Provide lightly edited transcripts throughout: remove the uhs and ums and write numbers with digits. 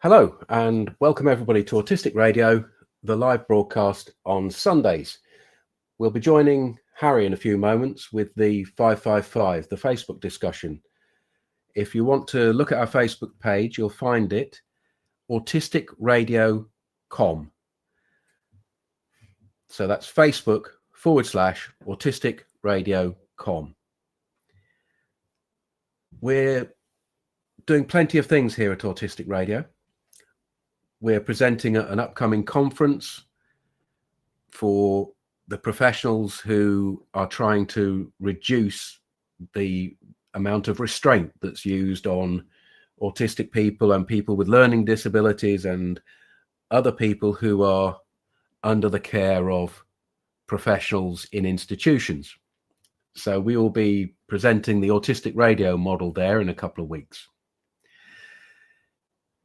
Hello and welcome everybody to Autistic Radio, the live broadcast on Sundays. We'll be joining Harry in a few moments with the 555, the Facebook discussion. If you want to look at our Facebook page, you'll find it, autisticradio.com. So that's Facebook.com/autisticradio.com. We're doing plenty of things here at Autistic Radio. We're presenting at an upcoming conference for the professionals who are trying to reduce the amount of restraint that's used on autistic people and people with learning disabilities and other people who are under the care of professionals in institutions. So we will be presenting the Autistic Radio model there in a couple of weeks.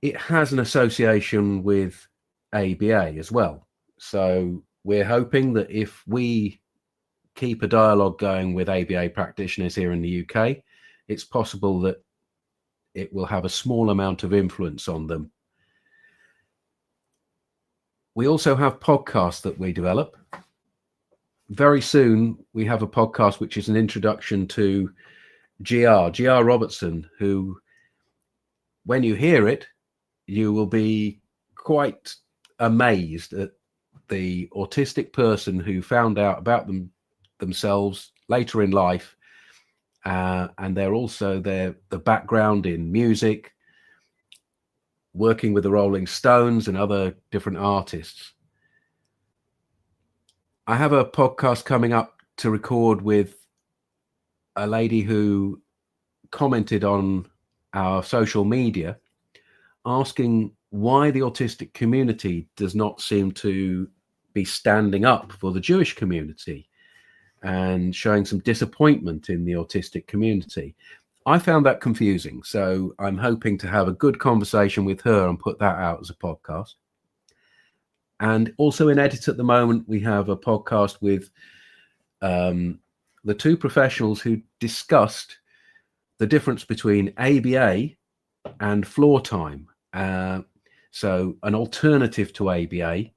It has an association with ABA as well. So we're hoping that if we keep a dialogue going with ABA practitioners here in the UK, it's possible that it will have a small amount of influence on them. We also have podcasts that we develop. Very soon, we have a podcast which is an introduction to GR Robertson, who, when you hear it, you will be quite amazed at the autistic person who found out about themselves later in life, and they're also the background in music, working with the Rolling Stones and other different artists. I have a podcast coming up to record with a lady who commented on our social media asking why the autistic community does not seem to be standing up for the Jewish community and showing some disappointment in the autistic community. I found that confusing, so I'm hoping to have a good conversation with her and put that out as a podcast. And also in edit at the moment, we have a podcast with the two professionals who discussed the difference between ABA and floor time. So an alternative to ABA,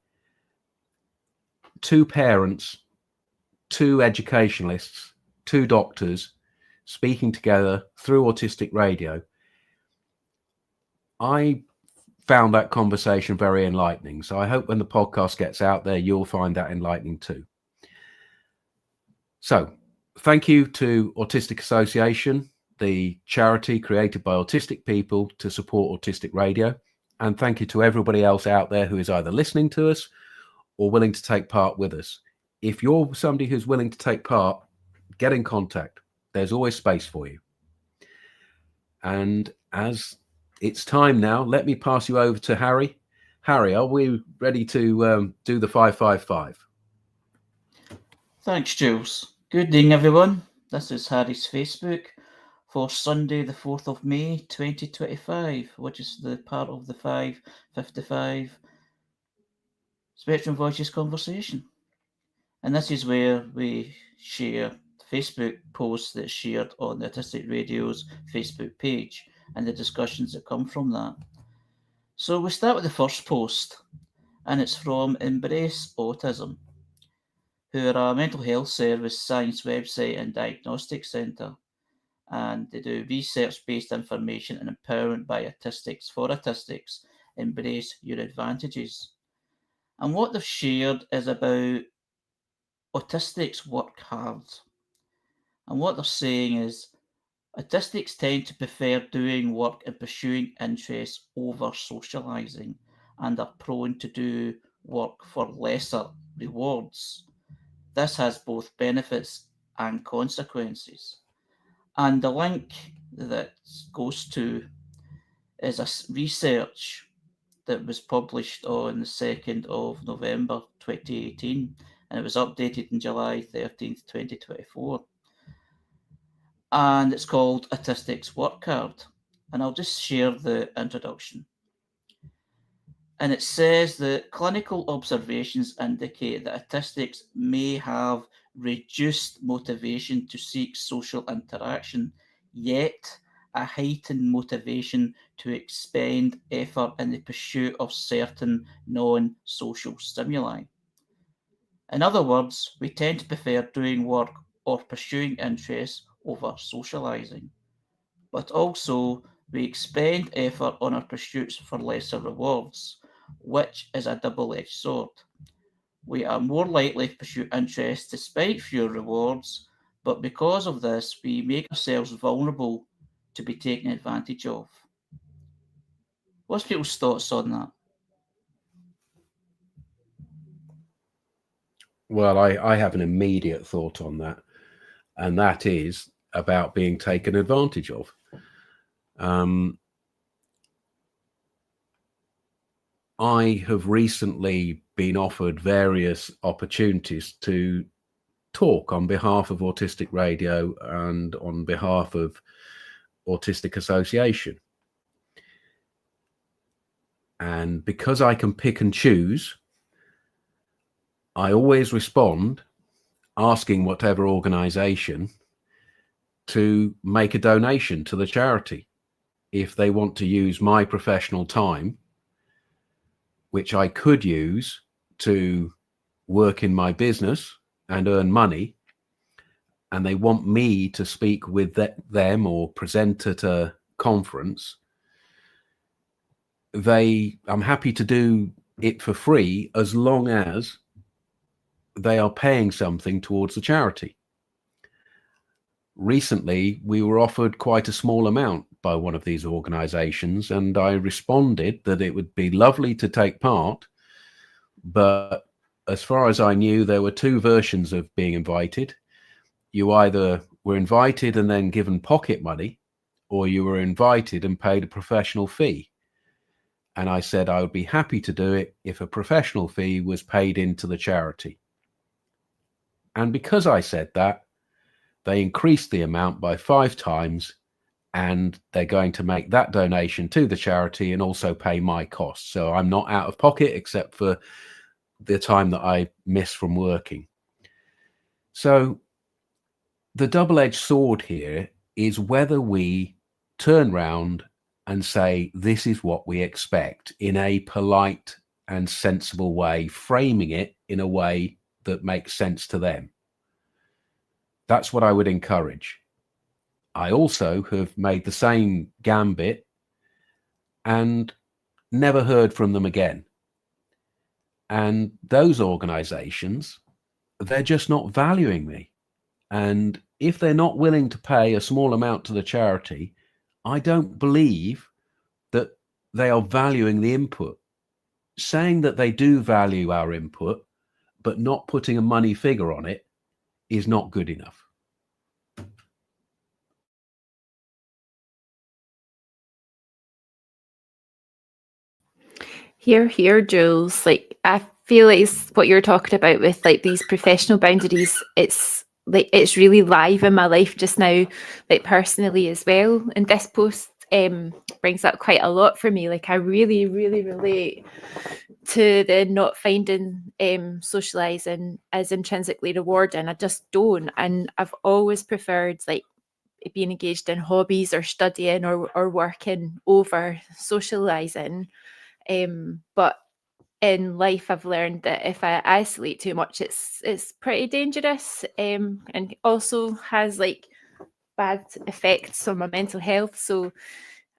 two parents, two educationalists, two doctors speaking together through Autistic Radio. I found that conversation very enlightening. So I hope when the podcast gets out there, you'll find that enlightening too. So thank you to Autistic Association, the charity created by autistic people to support Autistic Radio. And thank you to everybody else out there who is either listening to us or willing to take part with us. If you're somebody who's willing to take part, get in contact. There's always space for you. And as it's time now, let me pass you over to Harry. Harry, are we ready to do the 555? Thanks, Jules. Good evening, everyone. This is Harry's Facebook for Sunday, the 4th of May, 2025, which is the part of the 555 Spectrum Voices Conversation. And this is where we share Facebook posts that's shared on the Autistic Radio's Facebook page and the discussions that come from that. So we start with the first post, and it's from Embrace Autism, who are a mental health service, science website and diagnostic centre. And they do research-based information and empowerment by autistics for autistics. Embrace your advantages. And what they've shared is about autistics work hard. And what they're saying is autistics tend to prefer doing work and pursuing interests over socialising and are prone to do work for lesser rewards. This has both benefits and consequences. And the link that goes to is a research that was published on the 2nd of November 2018, and it was updated on July 13th, 2024. And it's called Autistics Work Hard. And I'll just share the introduction. And it says that clinical observations indicate that autistics may have reduced motivation to seek social interaction, yet a heightened motivation to expend effort in the pursuit of certain non-social stimuli. In other words, we tend to prefer doing work or pursuing interests over socialising. But also, we expend effort on our pursuits for lesser rewards, which is a double-edged sword. We are more likely to pursue interests despite fewer rewards, but because of this, we make ourselves vulnerable to be taken advantage of. What's people's thoughts on that? Well, I have an immediate thought on that, and that is about being taken advantage of. I have recently been offered various opportunities to talk on behalf of Autistic Radio and on behalf of Autistic Association. And because I can pick and choose, I always respond asking whatever organization to make a donation to the charity if they want to use my professional time, which I could use to work in my business and earn money, and they want me to speak with them or present at a conference, I'm happy to do it for free as long as they are paying something towards the charity. Recently, we were offered quite a small amount by one of these organizations, and I responded that it would be lovely to take part, but as far as I knew, there were two versions of being invited. You either were invited and then given pocket money, or you were invited and paid a professional fee. And I said I would be happy to do it if a professional fee was paid into the charity. And because I said that, they increased the amount by 5 times, and they're going to make that donation to the charity and also pay my costs. So I'm not out of pocket except for the time that I miss from working. So the double-edged sword here is whether we turn round and say, this is what we expect in a polite and sensible way, framing it in a way that makes sense to them. That's what I would encourage. I also have made the same gambit and never heard from them again. And those organizations, they're just not valuing me. And if they're not willing to pay a small amount to the charity, I don't believe that they are valuing the input. Saying that they do value our input, but not putting a money figure on it, is not good enough. Here, Jules. Like, I feel like it's what you're talking about with like these professional boundaries. It's like it's really live in my life just now, like personally as well. And this post brings up quite a lot for me. Like, I really, really relate to the not finding socializing as intrinsically rewarding. I just don't. And I've always preferred like being engaged in hobbies or studying or working over socializing. But in life, I've learned that if I isolate too much, it's pretty dangerous, and also has like bad effects on my mental health. So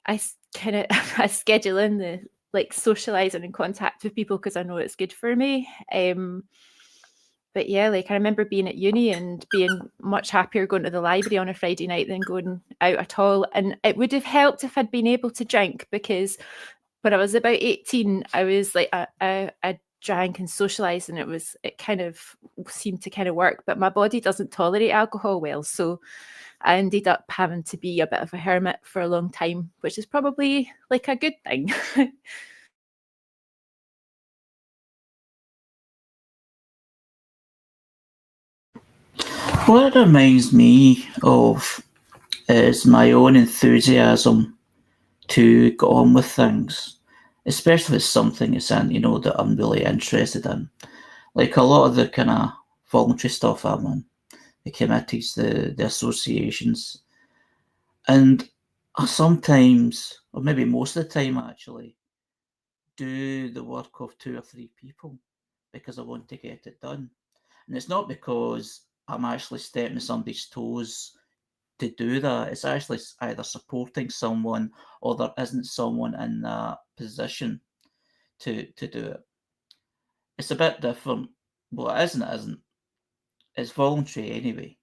I kind of I schedule in the like socializing and contact with people because I know it's good for me. But yeah, like I remember being at uni and being much happier going to the library on a Friday night than going out at all. And it would have helped if I'd been able to drink, because when I was about 18, I was like, I drank and socialized, and it kind of seemed to kind of work, but my body doesn't tolerate alcohol well. So I ended up having to be a bit of a hermit for a long time, which is probably like a good thing. What it reminds me of is my own enthusiasm to get on with things, especially if it's something that I'm really interested in. Like a lot of the kind of voluntary stuff I'm on, the committees, the associations. And I sometimes, or maybe most of the time actually, do the work of 2 or 3 people because I want to get it done. And it's not because I'm actually stepping on somebody's toes to do that. It's actually either supporting someone or there isn't someone in that position to do it. It's a bit different. Well, it isn't. It's voluntary anyway.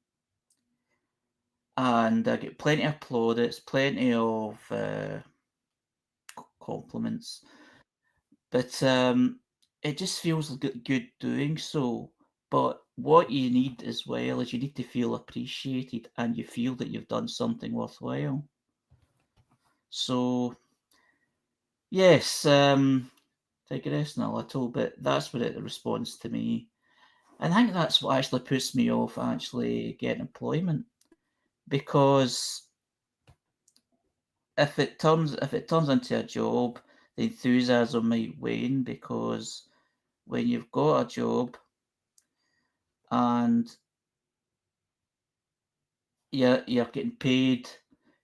And I get plenty of plaudits, plenty of compliments. But it just feels good doing so. But what you need as well is you need to feel appreciated and you feel that you've done something worthwhile. So, yes, digressing a little bit, that's what it responds to me. And I think that's what actually puts me off actually getting employment. Because if it turns into a job, the enthusiasm might wane, because when you've got a job and you're getting paid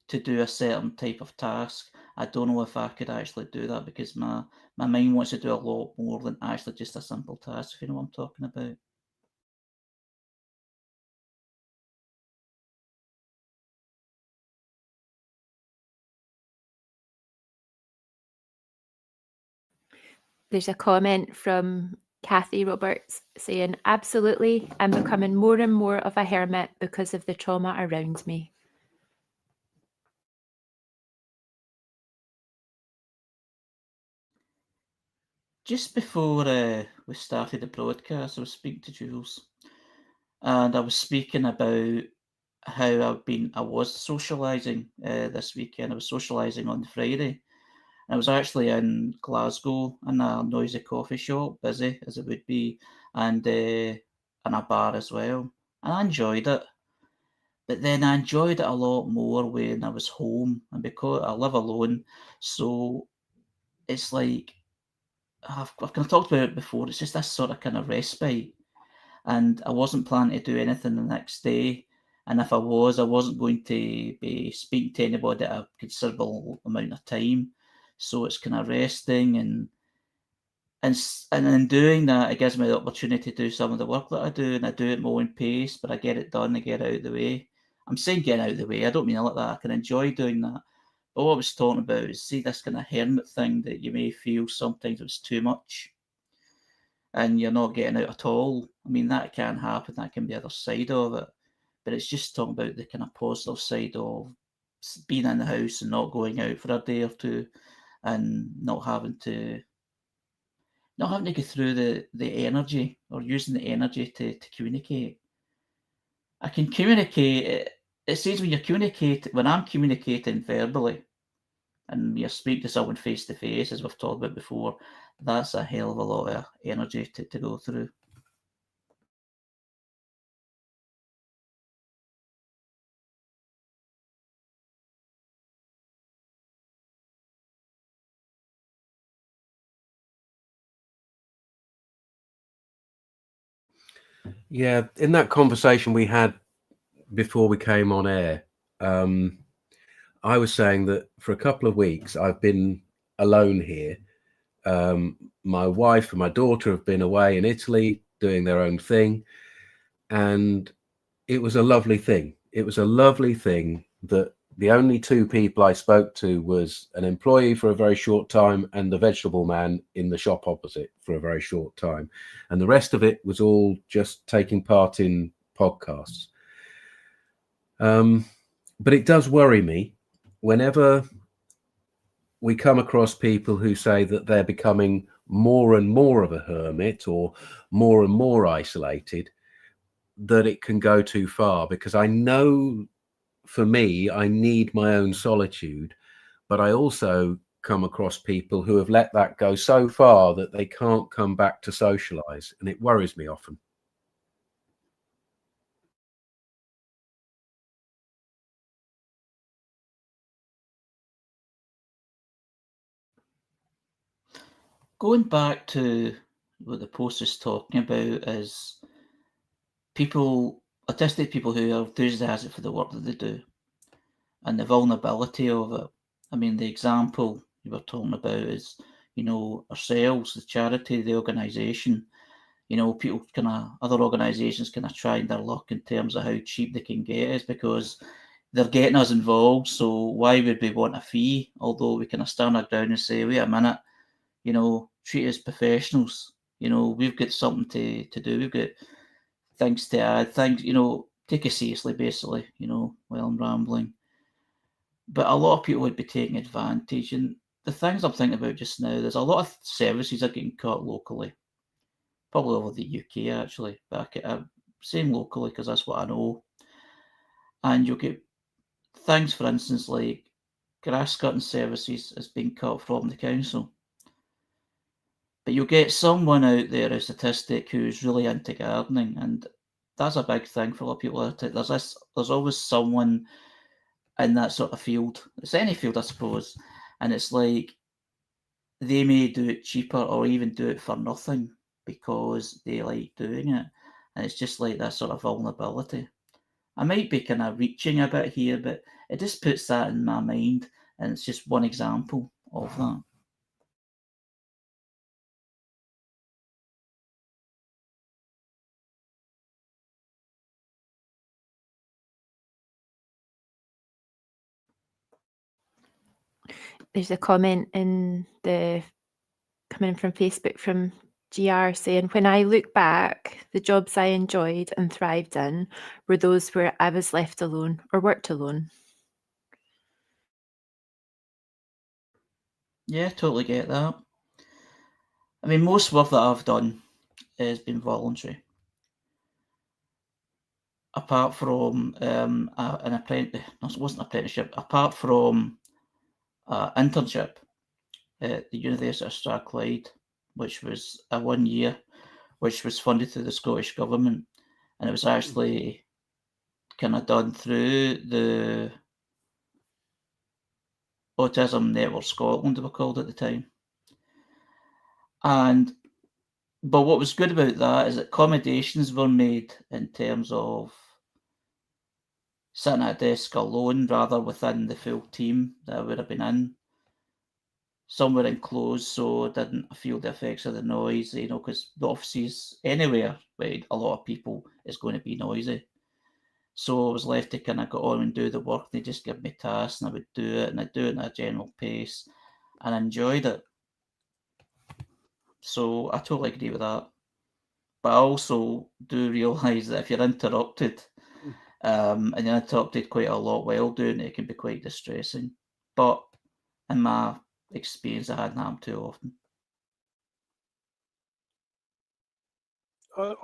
to do a certain type of task, I don't know if I could actually do that, because my mind wants to do a lot more than actually just a simple task, if you know what I'm talking about. There's a comment from Kathy Roberts saying, absolutely, I'm becoming more and more of a hermit because of the trauma around me. Just before we started the broadcast, I was speaking to Jules, and I was speaking about how I was socialising this weekend. I was socialising on Friday. I was actually in Glasgow in a noisy coffee shop, busy as it would be, and in a bar as well. And I enjoyed it. But then I enjoyed it a lot more when I was home, and because I live alone, so it's like I've kind of talked about it before. It's just this sort of kind of respite, and I wasn't planning to do anything the next day. And if I wasn't going to be speaking to anybody at a considerable amount of time. So it's kind of resting, and in doing that, it gives me the opportunity to do some of the work that I do, and I do it at my own pace, but I get it done, I get it out of the way. I'm saying get out of the way, I don't mean it like that. I can enjoy doing that. But what I was talking about is, see, this kind of hermit thing that you may feel sometimes it's too much and you're not getting out at all. I mean, that can happen, that can be the other side of it. But it's just talking about the kind of positive side of being in the house and not going out for a day or two, and not having to go through the energy, or using the energy to communicate. I can communicate. It says when I'm communicating verbally and you're speaking to someone face to face, as we've talked about before, that's a hell of a lot of energy to go through. Yeah, in that conversation we had before we came on air, I was saying that for a couple of weeks I've been alone here. My wife and my daughter have been away in Italy doing their own thing, and it was a lovely thing. It was a lovely thing that the only two people I spoke to was an employee for a very short time and the vegetable man in the shop opposite for a very short time. And the rest of it was all just taking part in podcasts. But it does worry me whenever we come across people who say that they're becoming more and more of a hermit or more and more isolated, that it can go too far. Because I know, for me, I need my own solitude, but I also come across people who have let that go so far that they can't come back to socialize, and it worries me often. Going back to what the post is talking about is autistic people who are enthusiastic for the work that they do. and the vulnerability of it. I mean, the example you were talking about is, ourselves, the charity, the organisation. People other organisations trying their luck in terms of how cheap they can get us, because they're getting us involved. So why would we want a fee? Although we can stand our ground and say, wait a minute, treat us professionals. We've got something to do. We've got things to add. Take it seriously, basically, while I'm rambling. But a lot of people would be taking advantage. And the things I'm thinking about just now, there's a lot of services are getting cut locally. Probably over the UK, actually. But I'm saying locally because that's what I know. And you'll get things, for instance, like grass cutting services is being cut from the council. But you'll get someone out there, a statistic, who's really into gardening, and that's a big thing for a lot of people. There's always someone in that sort of field. It's any field, I suppose, and it's like they may do it cheaper or even do it for nothing because they like doing it, and it's just like that sort of vulnerability. I might be kind of reaching a bit here, but it just puts that in my mind, and it's just one example of that. There's a comment coming from Facebook from GR saying, when I look back, the jobs I enjoyed and thrived in were those where I was left alone or worked alone. Yeah, totally get that. I mean, most work that I've done has been voluntary. Apart from an apprentice, no, it wasn't an apprenticeship, apart from an internship at the University of Stratikis, which was a 1 year, which was funded through the Scottish Government. And it was actually kind of done through the Autism Network Scotland, they were called at the time. But what was good about that is that accommodations were made in terms of sitting at a desk alone rather within the full team that I would have been in. Some were enclosed, so I didn't feel the effects of the noise, because the offices anywhere with a lot of people is going to be noisy. So I was left to kind of go on and do the work. They just give me tasks and I would do it, and I'd do it in a general pace, and I enjoyed it. So I totally agree with that. But I also do realise that if you're interrupted, and you're interrupted quite a lot while doing it can be quite distressing. But in my experience, it hadn't happened too often.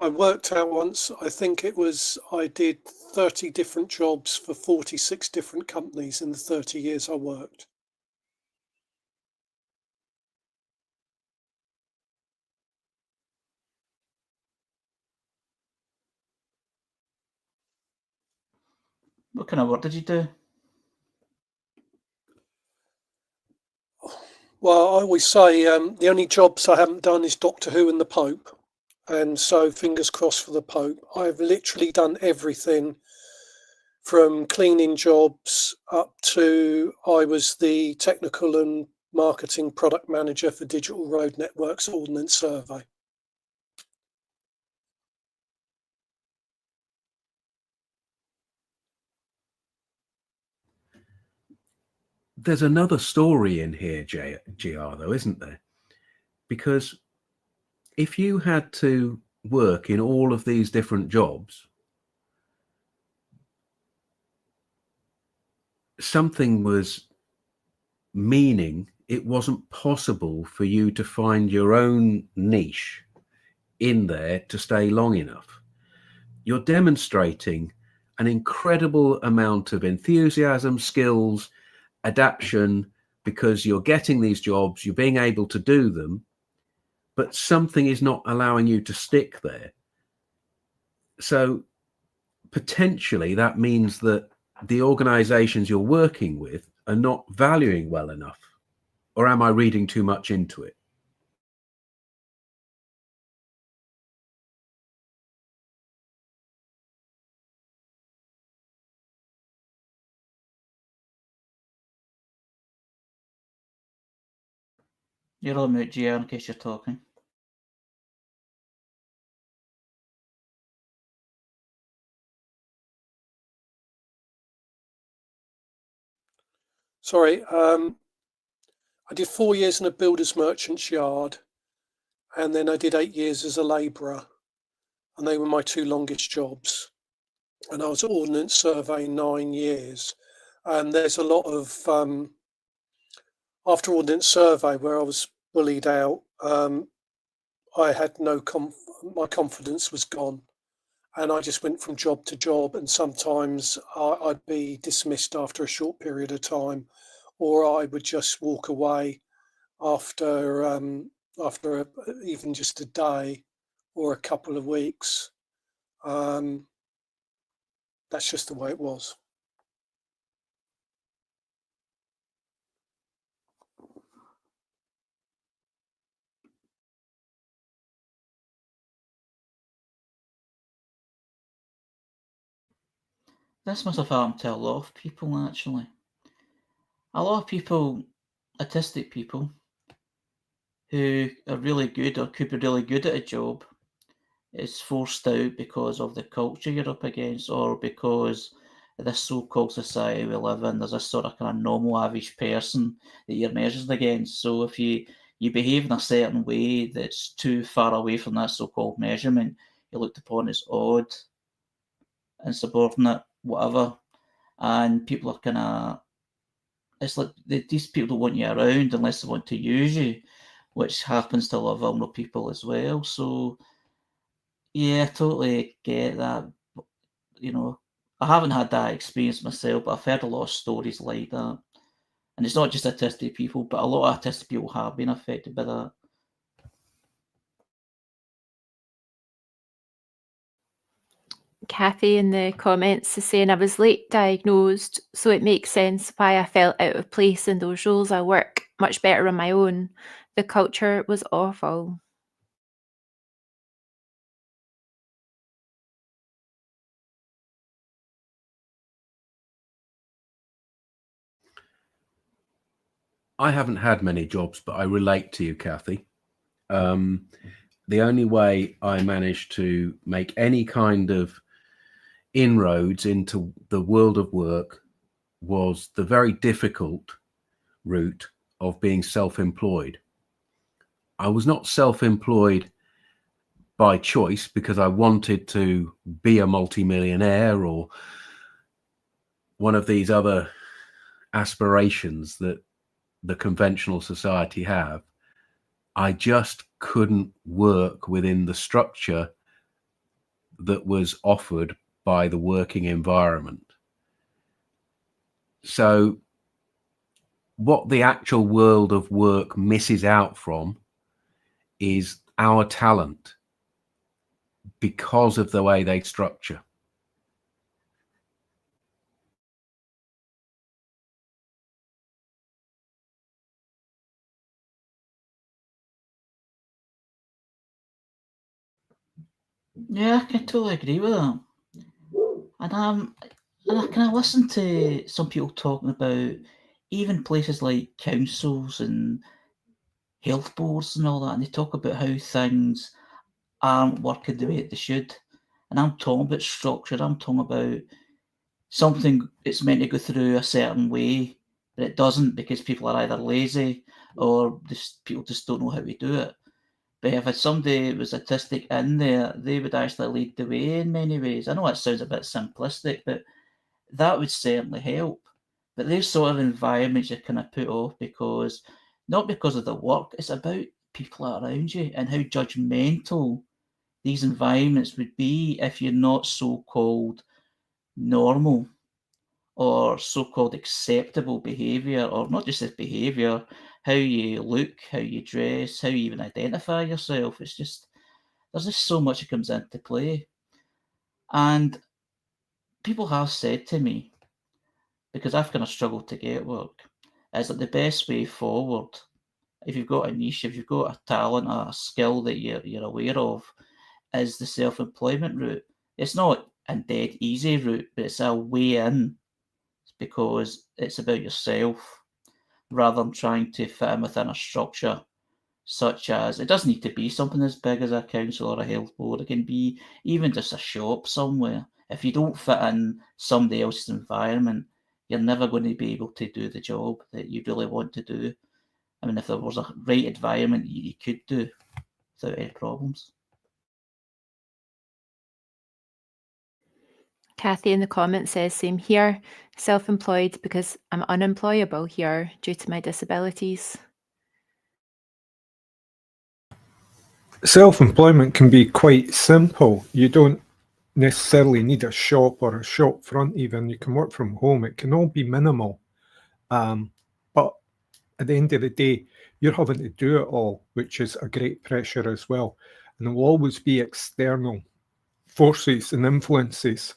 I worked out once, I think I did 30 different jobs for 46 different companies in the 30 years I worked. What kind of work did you do? Well, I always say the only jobs I haven't done is Doctor Who and the Pope. And so fingers crossed for the Pope. I've literally done everything from cleaning jobs up to I was the technical and marketing product manager for Digital Road Networks Ordnance Survey. There's another story in here, GR, though, isn't there? Because if you had to work in all of these different jobs, something was meaning it wasn't possible for you to find your own niche in there to stay long enough. You're demonstrating an incredible amount of enthusiasm, skills, adaptation, because you're getting these jobs, you're being able to do them, but something is not allowing you to stick there. So potentially that means that the organizations you're working with are not valuing well enough. Or am I reading too much into it? You're on mute, GR, in case you're talking. Sorry, I did 4 years in a builder's merchant's yard, and then I did 8 years as a labourer, and they were my 2 longest jobs. And I was at Ordnance Survey 9 years. And there's a lot of, after Ordnance Survey, where I was bullied out, I had my confidence was gone. And I just went from job to job, and sometimes I'd be dismissed after a short period of time, or I would just walk away after even just a day or a couple of weeks. That's just the way it was. This must have happened to a lot of people, actually. A lot of people, autistic people, who are really good or could be really good at a job, is forced out because of the culture you're up against, or because this so-called society we live in, there's a sort of kind of normal average person that you're measured against. So if you behave in a certain way that's too far away from that so-called measurement, you're looked upon as odd, insubordinate, whatever. And people are kind of, it's like these people don't want you around unless they want to use you, which happens to a lot of vulnerable people as well. So yeah, I totally get that. You know, I haven't had that experience myself, but I've heard a lot of stories like that. And it's not just autistic people, but a lot of autistic people have been affected by that. Kathy in the comments is saying I was late diagnosed, so it makes sense why I felt out of place in those roles. I work much better on my own. The culture was awful. I haven't had many jobs, but I relate to you, Kathy. The only way I managed to make any kind of inroads into the world of work was the very difficult route of being self-employed. I was not self-employed by choice because I wanted to be a multimillionaire or one of these other aspirations that the conventional society have. I just couldn't work within the structure that was offered by the working environment. So what the actual world of work misses out from is our talent because of the way they structure. Yeah, I can totally agree with that. And I kind of listen to some people talking about even places like councils and health boards and all that, and they talk about how things aren't working the way they should. And I'm talking about structure. I'm talking about something that's meant to go through a certain way, but it doesn't because people are either lazy or people just don't know how to do it. But if somebody was autistic in there, they would actually lead the way in many ways. I know that sounds a bit simplistic, but that would certainly help. But these sort of environments you're kind of put off because, not because of the work, it's about people around you and how judgmental these environments would be if you're not so-called normal or so-called acceptable behaviour, or not just as behaviour, how you look, how you dress, how you even identify yourself. It's just, there's just so much that comes into play. And people have said to me, because I've kind of struggled to get work, is that the best way forward, if you've got a niche, if you've got a talent, a skill that you're aware of, is the self-employment route. It's not a dead easy route, but it's a way in because it's about yourself rather than trying to fit in within a structure such as, it doesn't need to be something as big as a council or a health board. It can be even just a shop somewhere. If you don't fit in somebody else's environment, you're never going to be able to do the job that you really want to do. I mean, if there was a right environment, you could do without any problems. Kathy in the comments says, same here, self-employed because I'm unemployable here due to my disabilities. Self-employment can be quite simple. You don't necessarily need a shop or a shop front even. You can work from home. It can all be minimal. But at the end of the day, you're having to do it all, which is a great pressure as well. And there will always be external forces and influences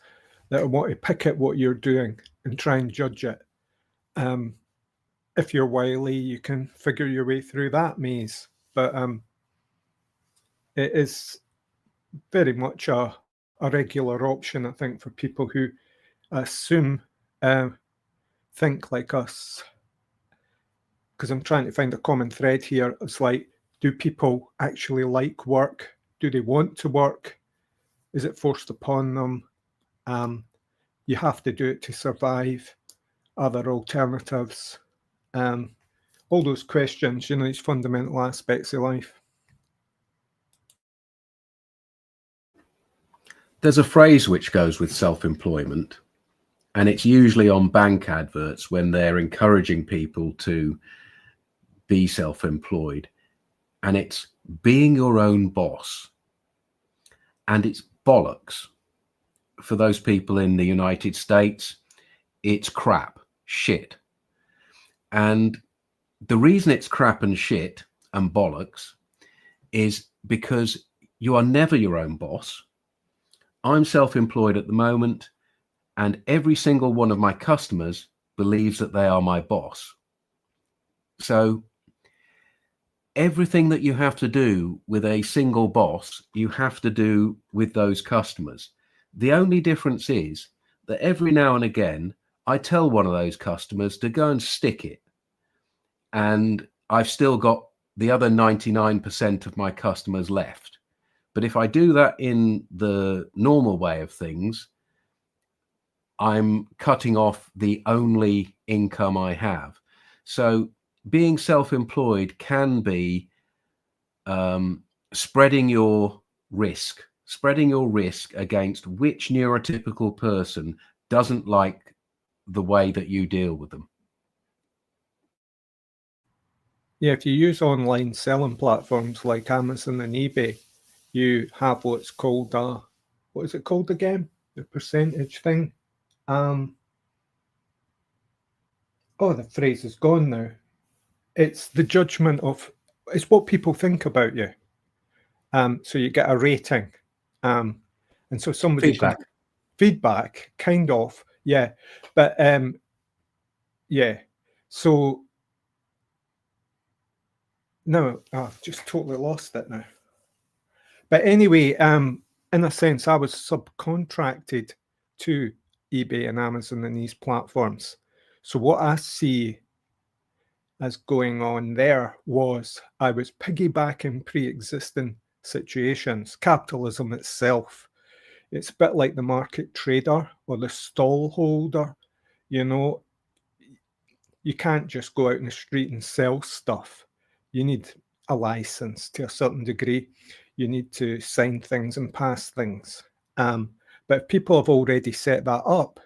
that want to pick at what you're doing and try and judge it. If you're wily, you can figure your way through that maze. But it is very much a regular option, I think, for people who assume, think like us. Because I'm trying to find a common thread here. It's like, do people actually like work? Do they want to work? Is it forced upon them? You have to do it to survive. Are there alternatives? All those questions, these fundamental aspects of life. There's a phrase which goes with self-employment, and it's usually on bank adverts when they're encouraging people to be self-employed, and it's being your own boss. And it's bollocks. For those people in the United States, it's crap, shit. And the reason it's crap and shit and bollocks is because you are never your own boss. I'm self-employed at the moment, and every single one of my customers believes that they are my boss. So everything that you have to do with a single boss, you have to do with those customers. The only difference is that every now and again, I tell one of those customers to go and stick it. And I've still got the other 99% of my customers left. But if I do that in the normal way of things, I'm cutting off the only income I have. So being self-employed can be spreading your risk against which neurotypical person doesn't like the way that you deal with them. Yeah, if you use online selling platforms like Amazon and eBay, you have what's called what is it called again? The percentage thing. Oh, the phrase is gone now. It's the judgment of, it's what people think about you. So you get a rating. And so somebody feedback, kind of, yeah. But yeah. So no, I've just totally lost it now. But anyway, in a sense, I was subcontracted to eBay and Amazon and these platforms. So what I see as going on there was I was piggybacking pre-existing situations. Capitalism itself, it's a bit like the market trader or the stall holder. You can't just go out in the street and sell stuff. You need a license to a certain degree. You need to sign things and pass things. But if people have already set that up,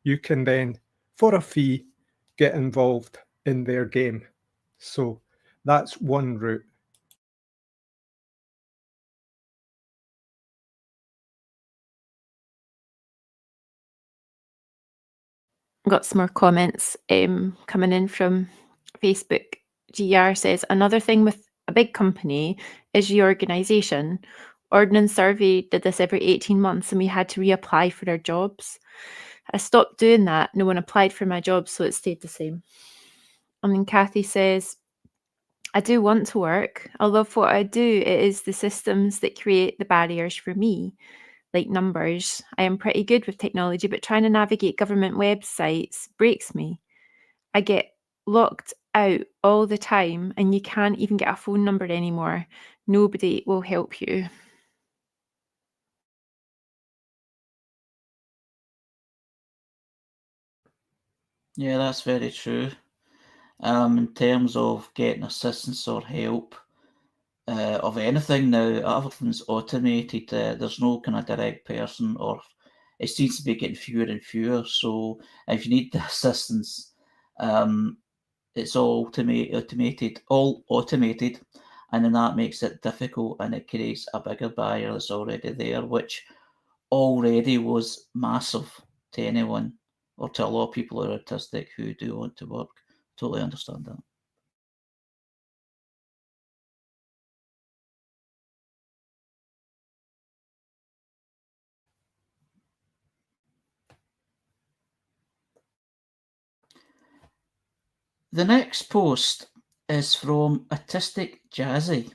you can then, for a fee, get involved in their game. So that's one route. Got some more comments coming in from Facebook. GR says, another thing with a big company is reorganisation. Ordnance Survey did this every 18 months and we had to reapply for our jobs. I stopped doing that. No one applied for my job, so it stayed the same. And then Kathy says, I do want to work. I love what I do. It is the systems that create the barriers for me, like numbers. I am pretty good with technology, but trying to navigate government websites breaks me. I get locked out all the time and you can't even get a phone number anymore, nobody will help you. Yeah, that's very true. In terms of getting assistance or help of anything now, everything's automated. There's no kind of direct person, or it seems to be getting fewer and fewer. So if you need the assistance, it's all automated, and then that makes it difficult, and it creates a bigger barrier that's already there, which already was massive to anyone, or to a lot of people who are autistic who do want to work. Totally understand that. The next post is from Autistic Jazzy,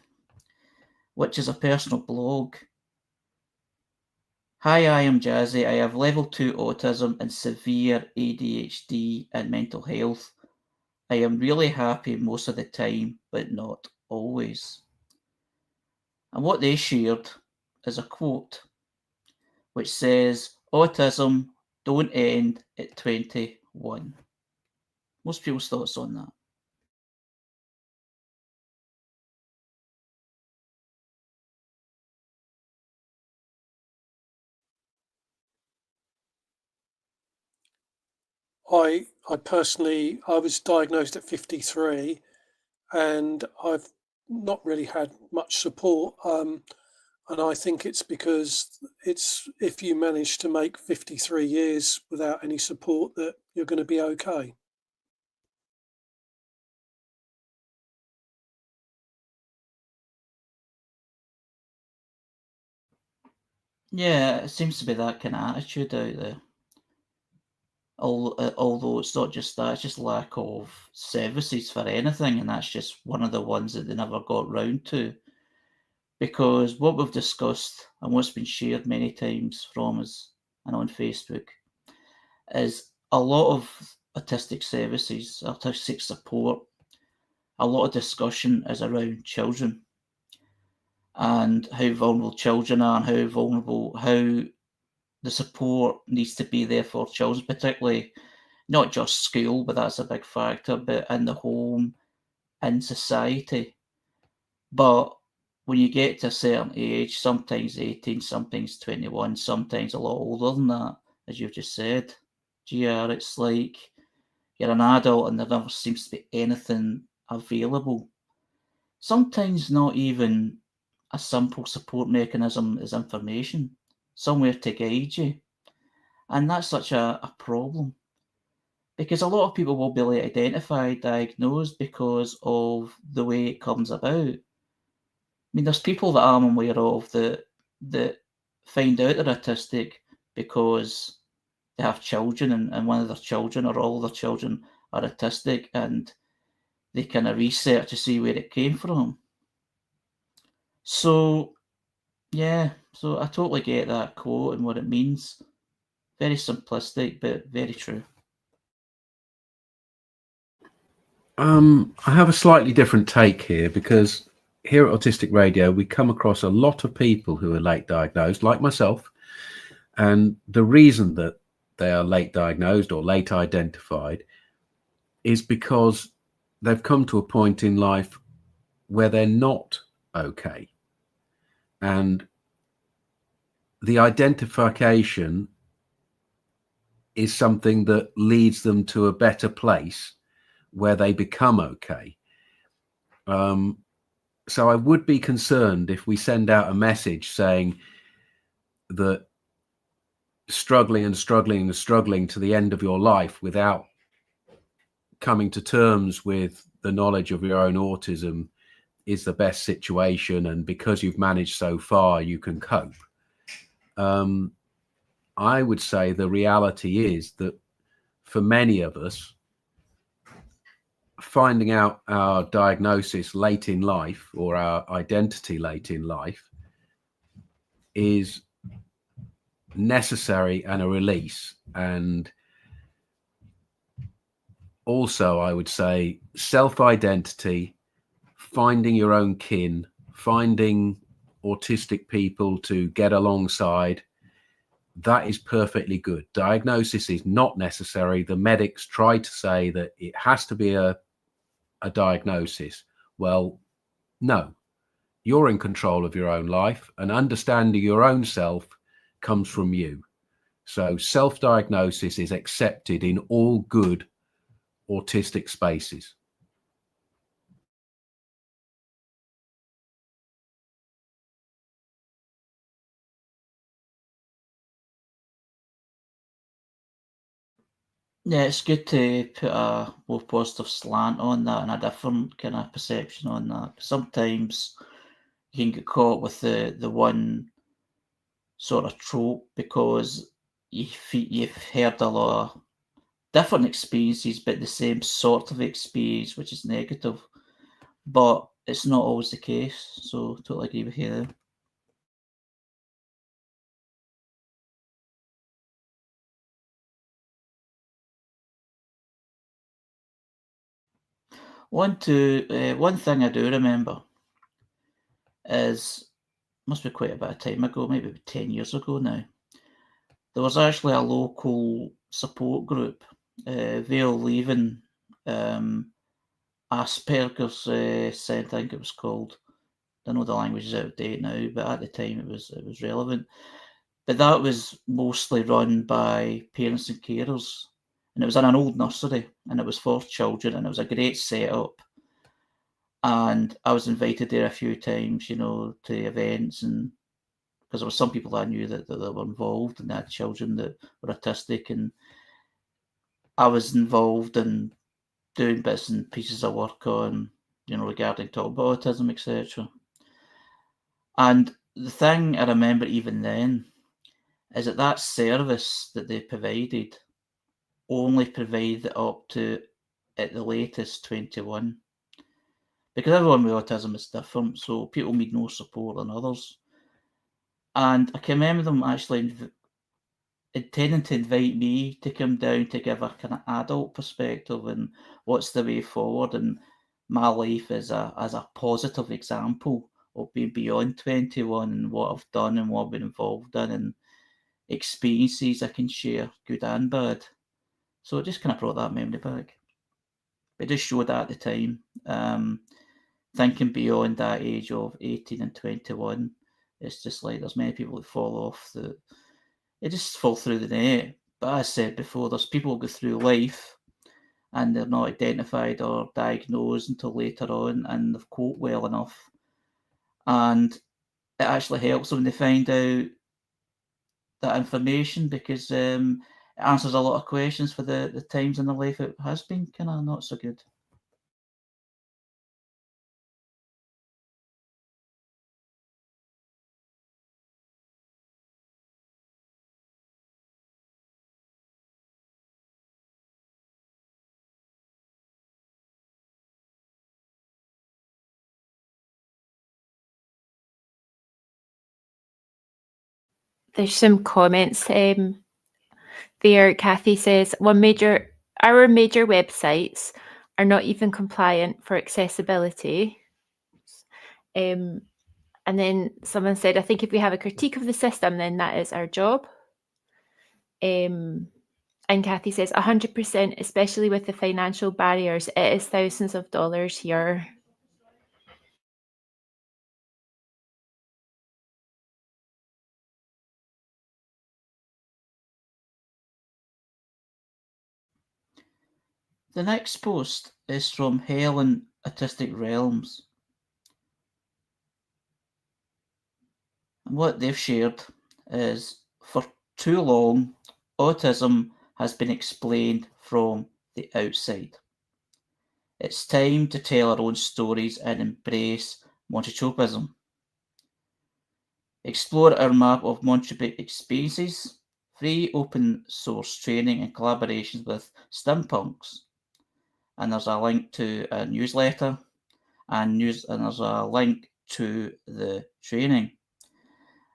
which is a personal blog. Hi, I am Jazzy. I have level 2 autism and severe ADHD and mental health. I am really happy most of the time, but not always. And what they shared is a quote which says, autism don't end at 21. Most people's thoughts on that? I personally, I was diagnosed at 53, and I've not really had much support. And I think it's because it's if you manage to make 53 years without any support, that you're going to be okay. Yeah, it seems to be that kind of attitude out there. Although it's not just that, it's just lack of services for anything, and that's just one of the ones that they never got round to. Because what we've discussed and what's been shared many times from us and on Facebook is a lot of autistic services, autistic support, a lot of discussion is around children and how vulnerable children are, and how the support needs to be there for children, particularly not just school, but that's a big factor, but in the home, in society. But when you get to a certain age, sometimes 18, sometimes 21, sometimes a lot older than that, as you've just said, GR, it's like you're an adult and there never seems to be anything available. Sometimes not even a simple support mechanism is information, somewhere to guide you. And that's such a problem. Because a lot of people will be late identified, diagnosed because of the way it comes about. I mean, there's people that I'm aware of that find out they're autistic because they have children, and one of their children or all their children are autistic, and they kind of research to see where it came from. So, yeah, so I totally get that quote and what it means. Very simplistic, but very true. I have a slightly different take here, because here at Autistic Radio, we come across a lot of people who are late diagnosed, like myself. And the reason that they are late diagnosed or late identified is because they've come to a point in life where they're not okay. And the identification is something that leads them to a better place where they become okay. So I would be concerned if we send out a message saying that struggling to the end of your life without coming to terms with the knowledge of your own autism is the best situation, and because you've managed so far, you can cope. I would say the reality is that for many of us, finding out our diagnosis late in life or our identity late in life is necessary and a release. And also, I would say self-identity, finding your own kin, finding autistic people to get alongside, that is perfectly good. Diagnosis is not necessary. The medics try to say that it has to be a diagnosis. Well, no, you're in control of your own life, and understanding your own self comes from you. So self-diagnosis is accepted in all good autistic spaces. Yeah, it's good to put a more positive slant on that and a different kind of perception on that. Sometimes you can get caught with the one sort of trope because you've heard a lot of different experiences, but the same sort of experience, which is negative. But it's not always the case. So totally agree with you there. One thing I do remember is, must be quite a bit of time ago, maybe 10 years ago now, there was actually a local support group, Vale Leaving Asperger's Centre, I think it was called. I know the language is out of date now, but at the time it was relevant. But that was mostly run by parents and carers, and it was in an old nursery, and it was for children, and it was a great setup. And I was invited there a few times, to events, and because there were some people I knew that were involved and they had children that were autistic, and I was involved in doing bits and pieces of work on, regarding talking about autism, etc. And the thing I remember even then is that service that they provided only provided it up to, at the latest, 21. Because everyone with autism is different, so people need more support than others. And I can remember them actually intending to invite me to come down to give a kind of adult perspective and what's the way forward and my life as a positive example of being beyond 21 and what I've done and what I've been involved in and experiences I can share, good and bad. So it just kind of brought that memory back. It just showed that at the time. Thinking beyond that age of 18 and 21, it's just like there's many people that fall off they just fall through the net. But as I said before, there's people who go through life and they're not identified or diagnosed until later on, and they've coped well enough. And it actually helps them when they find out that information, because it answers a lot of questions for the times in their life it has been kind of not so good. There's some comments there. Kathy says, our major websites are not even compliant for accessibility. And then someone said, I think if we have a critique of the system, then that is our job. And Kathy says, 100%, especially with the financial barriers, it is thousands of dollars here. The next post is from Helen Autistic Realms. And what they've shared is, for too long, autism has been explained from the outside. It's time to tell our own stories and embrace Montretropism. Explore our map of Montretropic experiences, free open source training and collaborations with STEMpunks. And there's a link to a newsletter and there's a link to the training.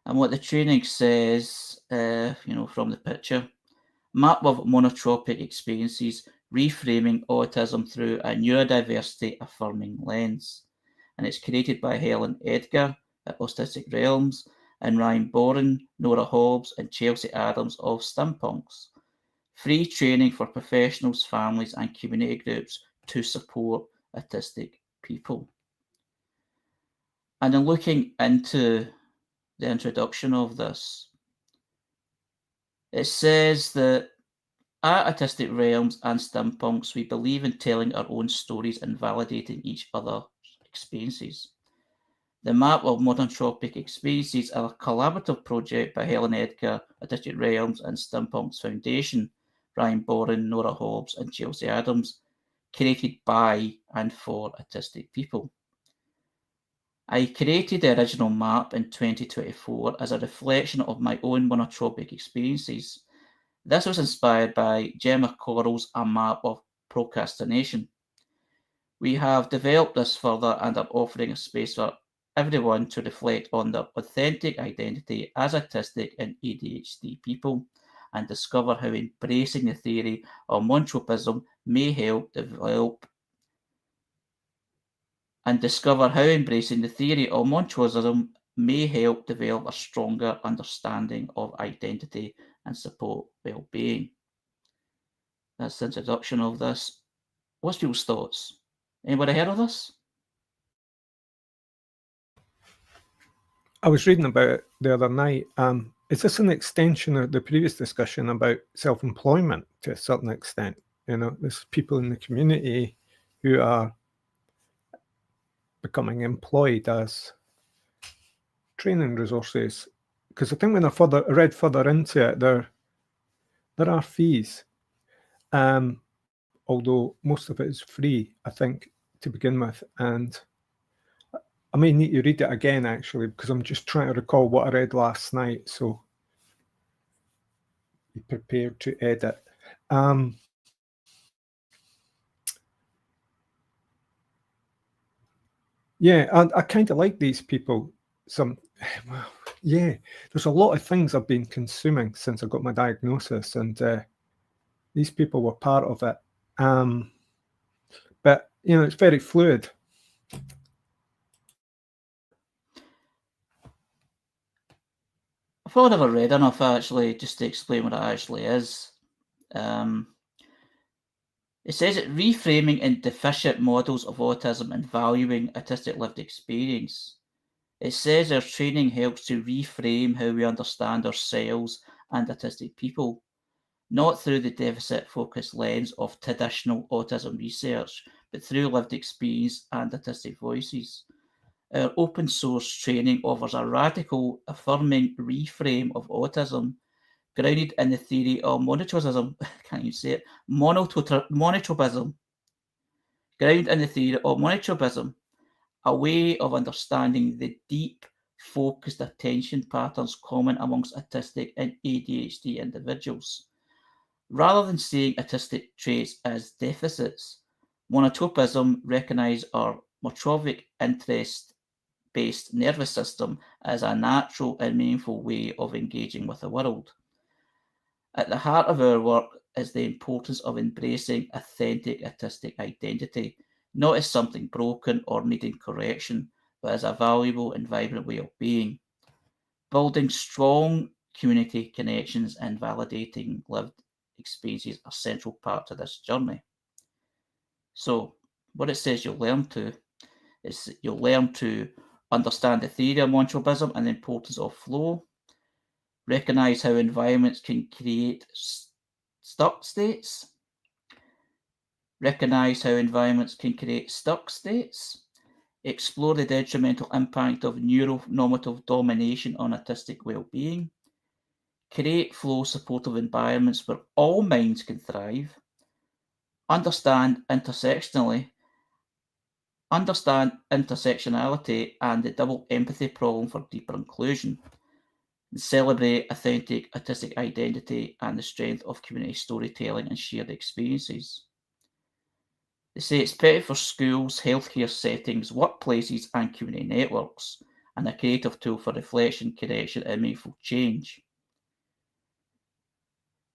And what the training says, from the picture, map of monotropic experiences, Reframing Autism Through a Neurodiversity Affirming Lens. And it's created by Helen Edgar at Autistic Realms and Ryan Boren, Nora Hobbs and Chelsea Adams of Stimpunks. Free training for professionals, families and community groups to support autistic people. And in looking into the introduction of this, it says that at Autistic Realms and Stimpunks, we believe in telling our own stories and validating each other's experiences. The Map of Modern Tropic Experiences are a collaborative project by Helen Edgar, Autistic Realms and Stimpunks Foundation, Ryan Boren, Nora Hobbs and Chelsea Adams, created by and for autistic people. I created the original map in 2024 as a reflection of my own monotropic experiences. This was inspired by Gemma Corrall's A Map of Procrastination. We have developed this further and are offering a space for everyone to reflect on their authentic identity as autistic and ADHD people and discover how embracing the theory of monotropism may help develop a stronger understanding of identity and support well-being. That's the introduction of this. What's Jules' thoughts? Anybody heard of this? I was reading about it the other night. Is this an extension of the previous discussion about self-employment to a certain extent? You know, there's people in the community who are becoming employed as training resources. Because I think when I read further into it, there are fees, although most of it is free, I think, to begin with. And I may need to read it again, actually, because I'm just trying to recall what I read last night. So be prepared to edit. Yeah, and I kind of like these people. There's a lot of things I've been consuming since I got my diagnosis, and these people were part of it. But, you know, it's very fluid. I've probably never read enough, actually, just to explain what it actually is. It says it reframing in deficient models of autism and valuing autistic lived experience. It says our training helps to reframe how we understand ourselves and autistic people, not through the deficit-focused lens of traditional autism research, but through lived experience and autistic voices. Our open source training offers a radical, affirming reframe of autism, grounded in the theory of monotropism. Can't you say it? Monotropism. Grounded in the theory of monotropism, a way of understanding the deep, focused attention patterns common amongst autistic and ADHD individuals. Rather than seeing autistic traits as deficits, monotropism recognises our motoric interest-based nervous system as a natural and meaningful way of engaging with the world. At the heart of our work is the importance of embracing authentic autistic identity, not as something broken or needing correction, but as a valuable and vibrant way of being. Building strong community connections and validating lived experiences are central part to this journey. So, what it says you'll learn to is you'll learn to understand the theory of monotropism and the importance of flow, recognize how environments can create stuck states, explore the detrimental impact of neuronormative domination on autistic well-being, create flow supportive environments where all minds can thrive, understand intersectionality and the double empathy problem for deeper inclusion, and celebrate authentic autistic identity and the strength of community storytelling and shared experiences. They say it's better for schools, healthcare settings, workplaces and community networks, and a creative tool for reflection, connection and meaningful change.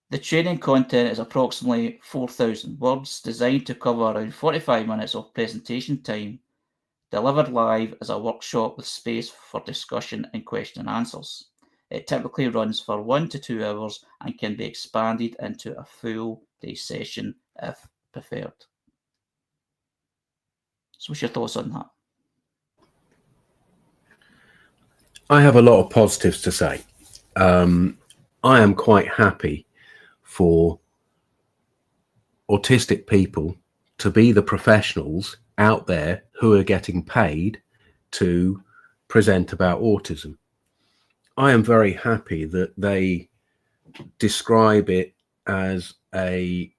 The training content is approximately 4,000 words, designed to cover around 45 minutes of presentation time, delivered live as a workshop with space for discussion and question and answers. It typically runs for 1 to 2 hours and can be expanded into a full day session if preferred. So what's your thoughts on that? I have a lot of positives to say. I am quite happy for autistic people to be the professionals out there who are getting paid to present about autism. I am very happy that they describe it as a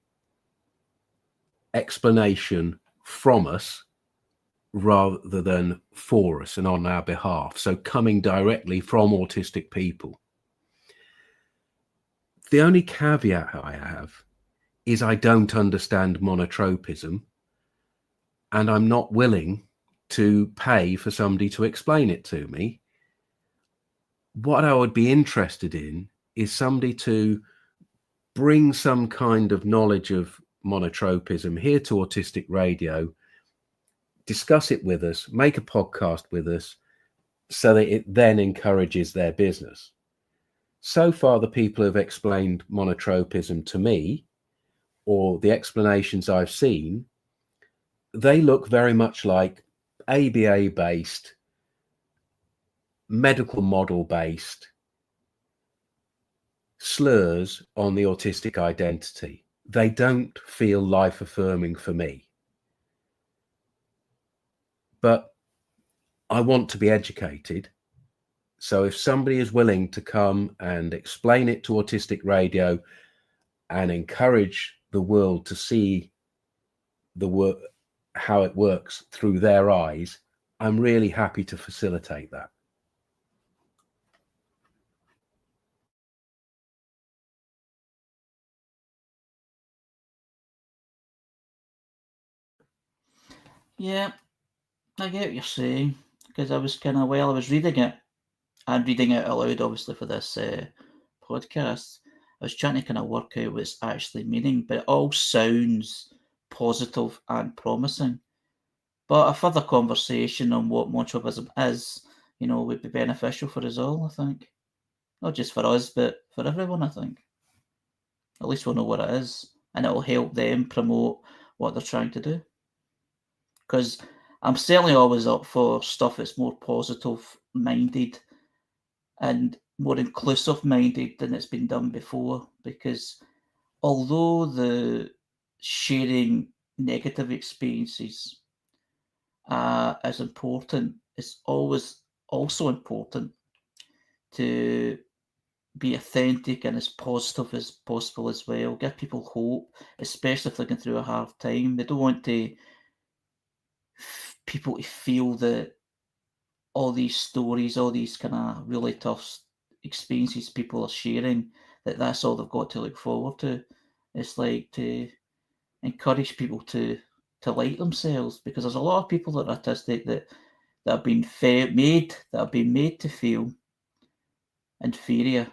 explanation from us rather than for us and on our behalf. So coming directly from autistic people. The only caveat I have is I don't understand monotropism, and I'm not willing to pay for somebody to explain it to me. What I would be interested in is somebody to bring some kind of knowledge of monotropism here to Autistic Radio, discuss it with us, make a podcast with us, so that it then encourages their business. So far, the people who have explained monotropism to me, or the explanations I've seen, they look very much like ABA-based, medical model-based slurs on the autistic identity. They don't feel life-affirming for me. But I want to be educated. So if somebody is willing to come and explain it to Autistic Radio and encourage the world to see the work, how it works through their eyes, I'm really happy to facilitate that. Yeah, I get what you're saying, because I was kind of, while I was reading it, and reading it aloud, obviously, for this podcast, I was trying to kind of work out what it's actually meaning, but it all sounds positive and promising. But a further conversation on what monotropism is, would be beneficial for us all, I think. Not just for us, but for everyone, I think. At least we'll know what it is, and it'll help them promote what they're trying to do. Because I'm certainly always up for stuff that's more positive-minded and more inclusive-minded than it's been done before. Because although the sharing negative experiences is important, it's always also important to be authentic and as positive as possible as well. Give people hope, especially if they're going through a hard time. They don't want people to feel that all these stories, all these kind of really tough experiences people are sharing, that's all they've got to look forward to. It's like to encourage people to like themselves, because there's a lot of people that are autistic that have been made to feel inferior,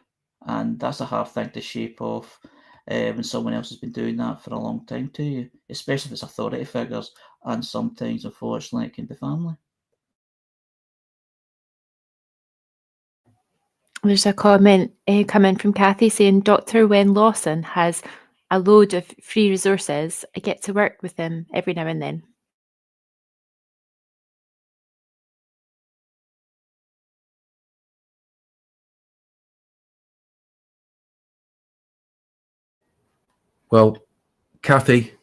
and that's a hard thing to shape off when someone else has been doing that for a long time to you, especially if it's authority figures, and sometimes, unfortunately, it can be family. There's a comment coming from Kathy saying Dr. Wen Lawson has a load of free resources. I get to work with him every now and then. Well, Kathy,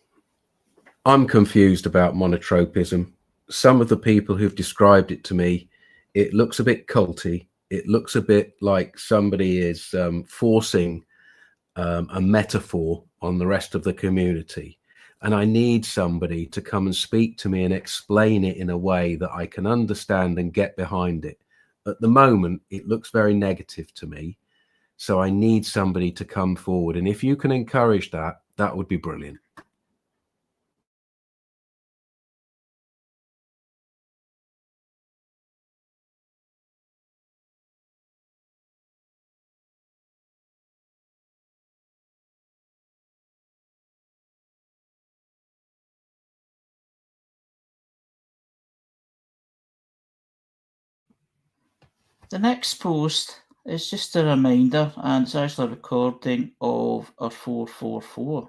I'm confused about monotropism. Some of the people who've described it to me, it looks a bit culty. It looks a bit like somebody is forcing a metaphor on the rest of the community. And I need somebody to come and speak to me and explain it in a way that I can understand and get behind it. At the moment, it looks very negative to me. So I need somebody to come forward. And if you can encourage that, that would be brilliant. The next post is just a reminder, and it's actually a recording of our 444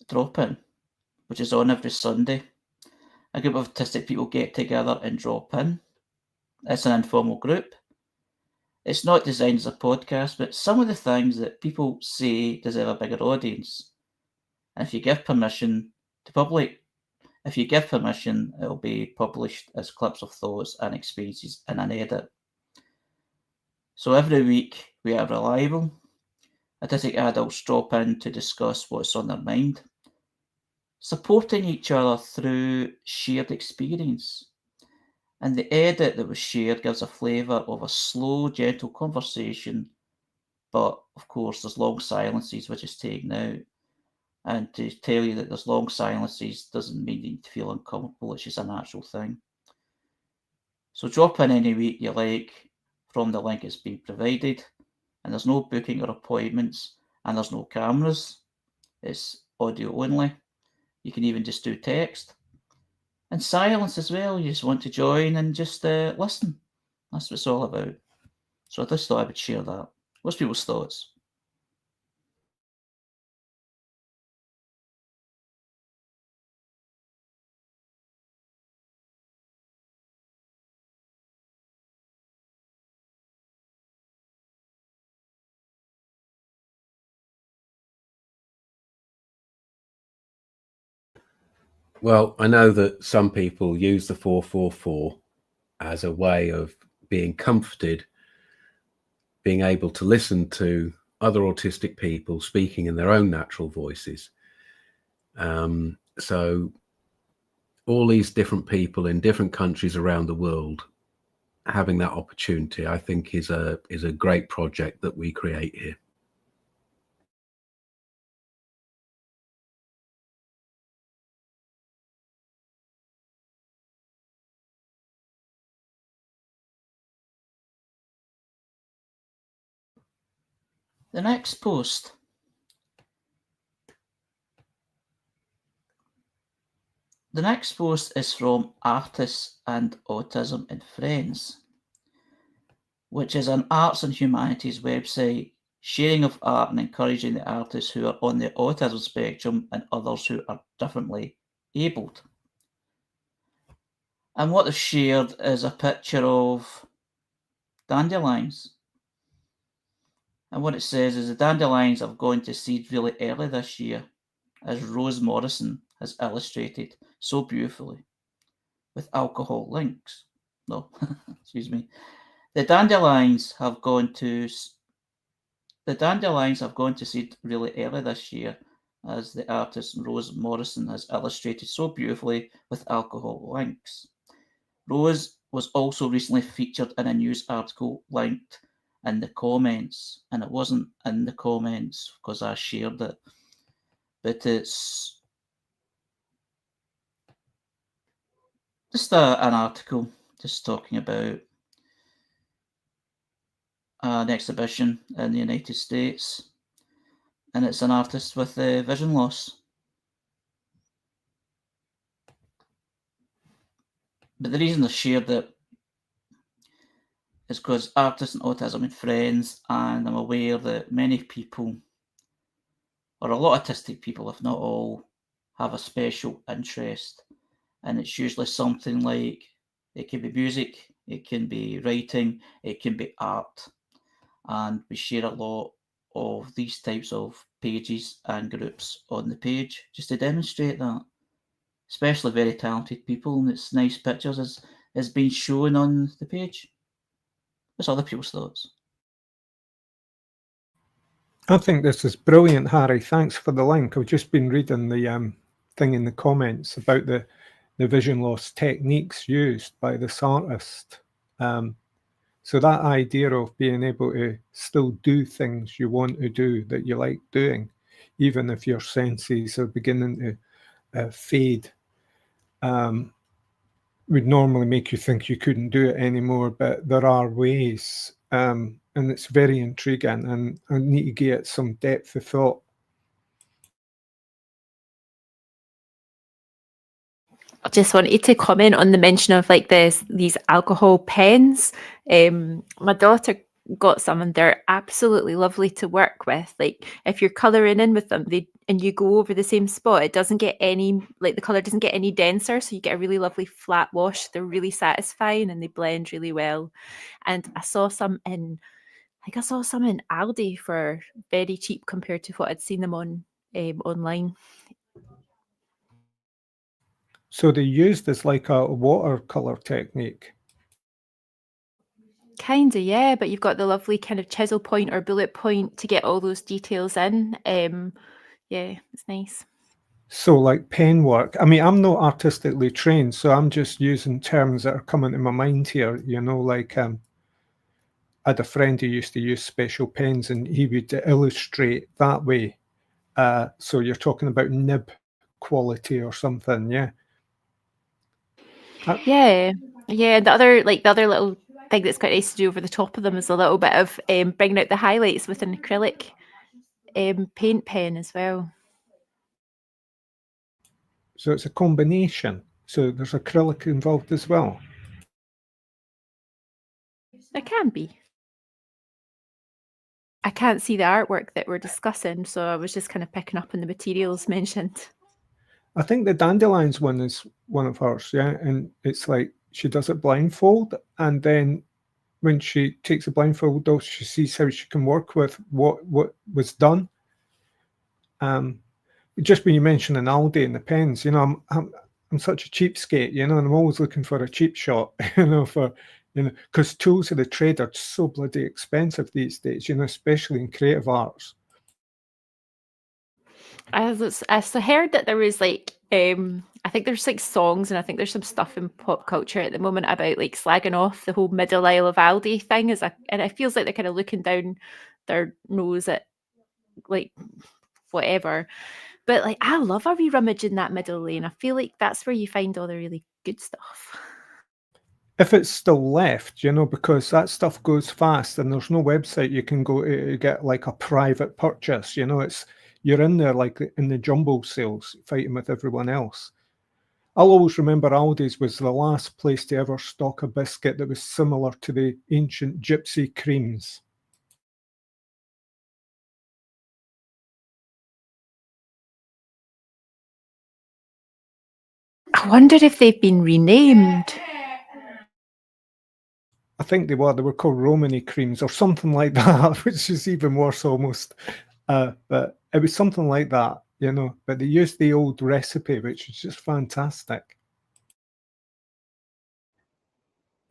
drop-in, which is on every Sunday. A group of autistic people get together and drop in. It's an informal group. It's not designed as a podcast, but some of the things that people say deserve a bigger audience. And if you give permission, it'll be published as clips of thoughts and experiences in an edit. So every week we are reliable. Autistic adults drop in to discuss what's on their mind, supporting each other through shared experience. And the edit that was shared gives a flavour of a slow, gentle conversation, but of course there's long silences which is taken out. And to tell you that there's long silences doesn't mean you need to feel uncomfortable, it's just a natural thing. So drop in any week you like from the link that's been provided, and there's no booking or appointments, and there's no cameras, it's audio only. You can even just do text. And silence as well, you just want to join and just listen. That's what it's all about. So I just thought I would share that. What's people's thoughts? Well, I know that some people use the 444 as a way of being comforted, being able to listen to other autistic people speaking in their own natural voices. So all these different people in different countries around the world having that opportunity, I think, is a great project that we create here. The next post. The next post is from Artists and Autism and Friends, which is an arts and humanities website sharing of art and encouraging the artists who are on the autism spectrum and others who are differently abled. And what they've shared is a picture of dandelions. And what it says is the dandelions have gone to seed really early this year, as Rose Morrison has illustrated so beautifully, with alcohol links. No, excuse me. The dandelions have gone to seed really early this year, as the artist Rose Morrison has illustrated so beautifully with alcohol links. Rose was also recently featured in a news article linked in the comments, and it wasn't in the comments because I shared it, but it's just an article just talking about an exhibition in the United States, and it's an artist with vision loss. But the reason I shared it is because Artists and Autism and Friends, and I'm aware that many people, or a lot of autistic people, if not all, have a special interest. And it's usually something like, it can be music, it can be writing, it can be art. And we share a lot of these types of pages and groups on the page just to demonstrate that. Especially very talented people, and it's nice pictures as being shown on the page. What's other people's thoughts? I think this is brilliant, Harry. Thanks for the link. I've just been reading the thing in the comments about the vision loss techniques used by this artist. So that idea of being able to still do things you want to do, that you like doing, even if your senses are beginning to fade, would normally make you think you couldn't do it anymore, but there are ways, and it's very intriguing, and I need to get some depth of thought. I just wanted to comment on the mention of like these alcohol pens. My daughter got some and they're absolutely lovely to work with. Like if you're colouring in with them, and you go over the same spot, it doesn't get any, like the colour doesn't get any denser, so you get a really lovely flat wash. They're really satisfying and they blend really well. And I saw some in Aldi for very cheap compared to what I'd seen them on online. So they used as like a watercolor technique. Kinda, yeah, but you've got the lovely kind of chisel point or bullet point to get all those details in. Yeah, it's nice. So like pen work. I mean, I'm not artistically trained, so I'm just using terms that are coming to my mind here. You know, like I had a friend who used to use special pens, and he would illustrate that way. So you're talking about nib quality or something, yeah? Yeah. The other little thing that's quite nice to do over the top of them is a little bit of bringing out the highlights with an acrylic paint pen as well. So it's a combination. So there's acrylic involved as well. There can be. I can't see the artwork that we're discussing, so I was just kind of picking up on the materials mentioned. I think the dandelions one is one of hers, yeah, and it's like she does it blindfold, and then when she takes the blindfold off, she sees how she can work with what was done. Just when you mentioned an Aldi and the pens, you know, I'm such a cheapskate, you know, and I'm always looking for a cheap shop, you know, because tools of the trade are so bloody expensive these days, you know, especially in creative arts. I heard that there was like I think there's like songs, and I think there's some stuff in pop culture at the moment about like slagging off the whole middle aisle of Aldi thing, and it feels like they're kind of looking down their nose at like whatever. But like I love a wee rummage in that middle lane. I feel like that's where you find all the really good stuff. If it's still left, you know, because that stuff goes fast, and there's no website you can go to get like a private purchase, you know, you're in there like in the jumbo sales fighting with everyone else. I'll always remember Aldi's was the last place to ever stock a biscuit that was similar to the ancient gypsy creams. I wonder if they've been renamed. I think they were called Romany creams or something like that, which is even worse almost. But it was something like that, you know, but they used the old recipe, which is just fantastic.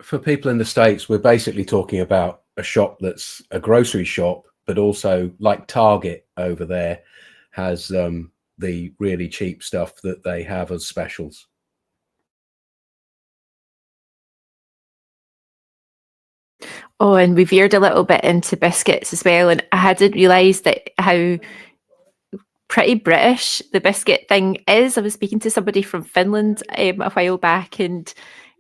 For people in the States, we're basically talking about a shop that's a grocery shop, but also like Target over there has the really cheap stuff that they have as specials. Oh, and we veered a little bit into biscuits as well, and I hadn't realised that how pretty British the biscuit thing is. I was speaking to somebody from Finland a while back, and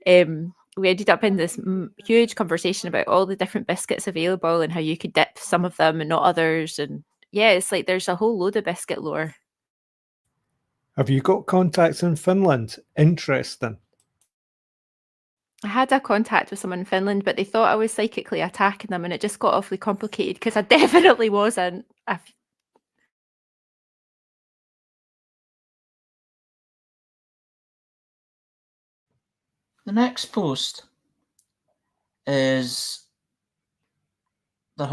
we ended up in this huge conversation about all the different biscuits available and how you could dip some of them and not others. And yeah, it's like there's a whole load of biscuit lore. Have you got contacts in Finland? Interesting. I had a contact with someone in Finland, but they thought I was psychically attacking them, and it just got awfully complicated because I definitely wasn't. The next post is they've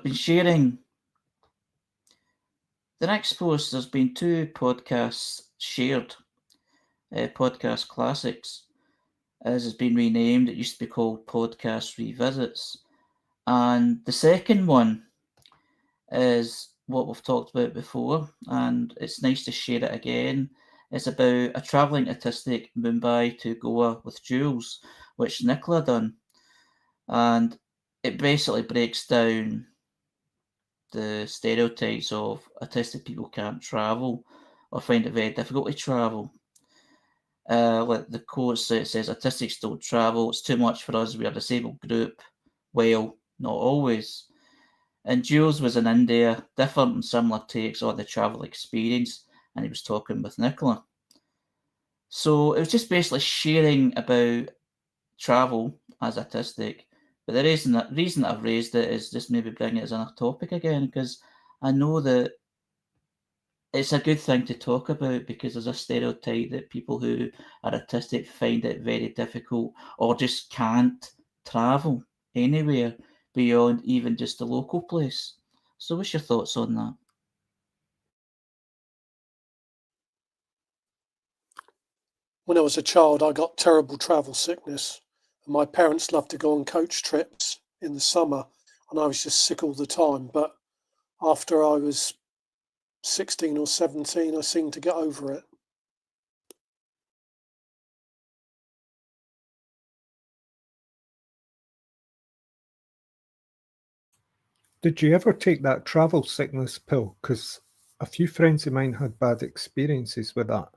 been sharing. The next post, there's been 2 podcasts shared, podcast classics, as has been renamed. It used to be called Podcast Revisits, and the second one is what we've talked about before, and it's nice to share it again. It's about a travelling autistic Mumbai to Goa with Jules, which Nicola done, and it basically breaks down the stereotypes of autistic people can't travel or find it very difficult to travel. Like the quote says, autistics don't travel, it's too much for us, we're a disabled group. Well, not always. And Jules was in India, different and similar takes on the travel experience, and he was talking with Nicola. So it was just basically sharing about travel as autistic. But the reason that I've raised it is just maybe bring it as a topic again, because I know that it's a good thing to talk about, because there's a stereotype that people who are autistic find it very difficult or just can't travel anywhere beyond even just the local place. So what's your thoughts on that? When I was a child, I got terrible travel sickness. And my parents loved to go on coach trips in the summer, and I was just sick all the time. But after I was 16 or 17, I seemed to get over it. Did you ever take that travel sickness pill? Because a few friends of mine had bad experiences with that.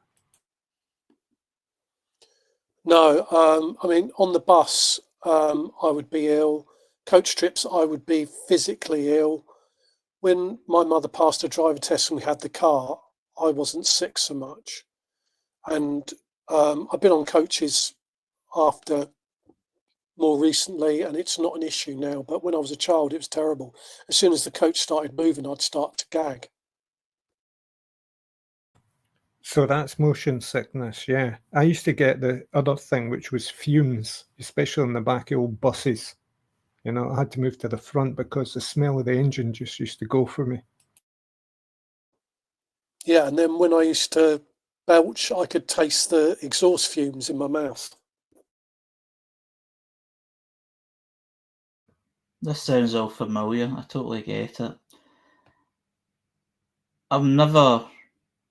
No, I mean, on the bus, I would be ill. Coach trips, I would be physically ill. When my mother passed her driver test and we had the car, I wasn't sick so much. And I've been on coaches after more recently, and it's not an issue now. But when I was a child, it was terrible. As soon as the coach started moving, I'd start to gag. So that's motion sickness, yeah. I used to get the other thing, which was fumes, especially in the back of old buses. You know, I had to move to the front because the smell of the engine just used to go for me. Yeah, and then when I used to belch, I could taste the exhaust fumes in my mouth. This sounds all familiar. I totally get it.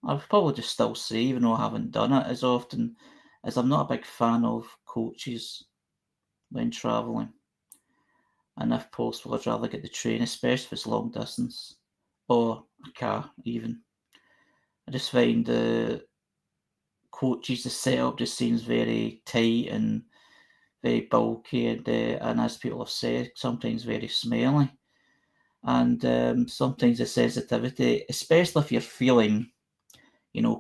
I'll probably just still say, even though I haven't done it as often, as I'm not a big fan of coaches when travelling. And if possible, I'd rather get the train, especially if it's long distance, or a car even. I just find the coaches, the setup just seems very tight and very bulky, and as people have said, sometimes very smelly. And sometimes the sensitivity, especially if you're feeling,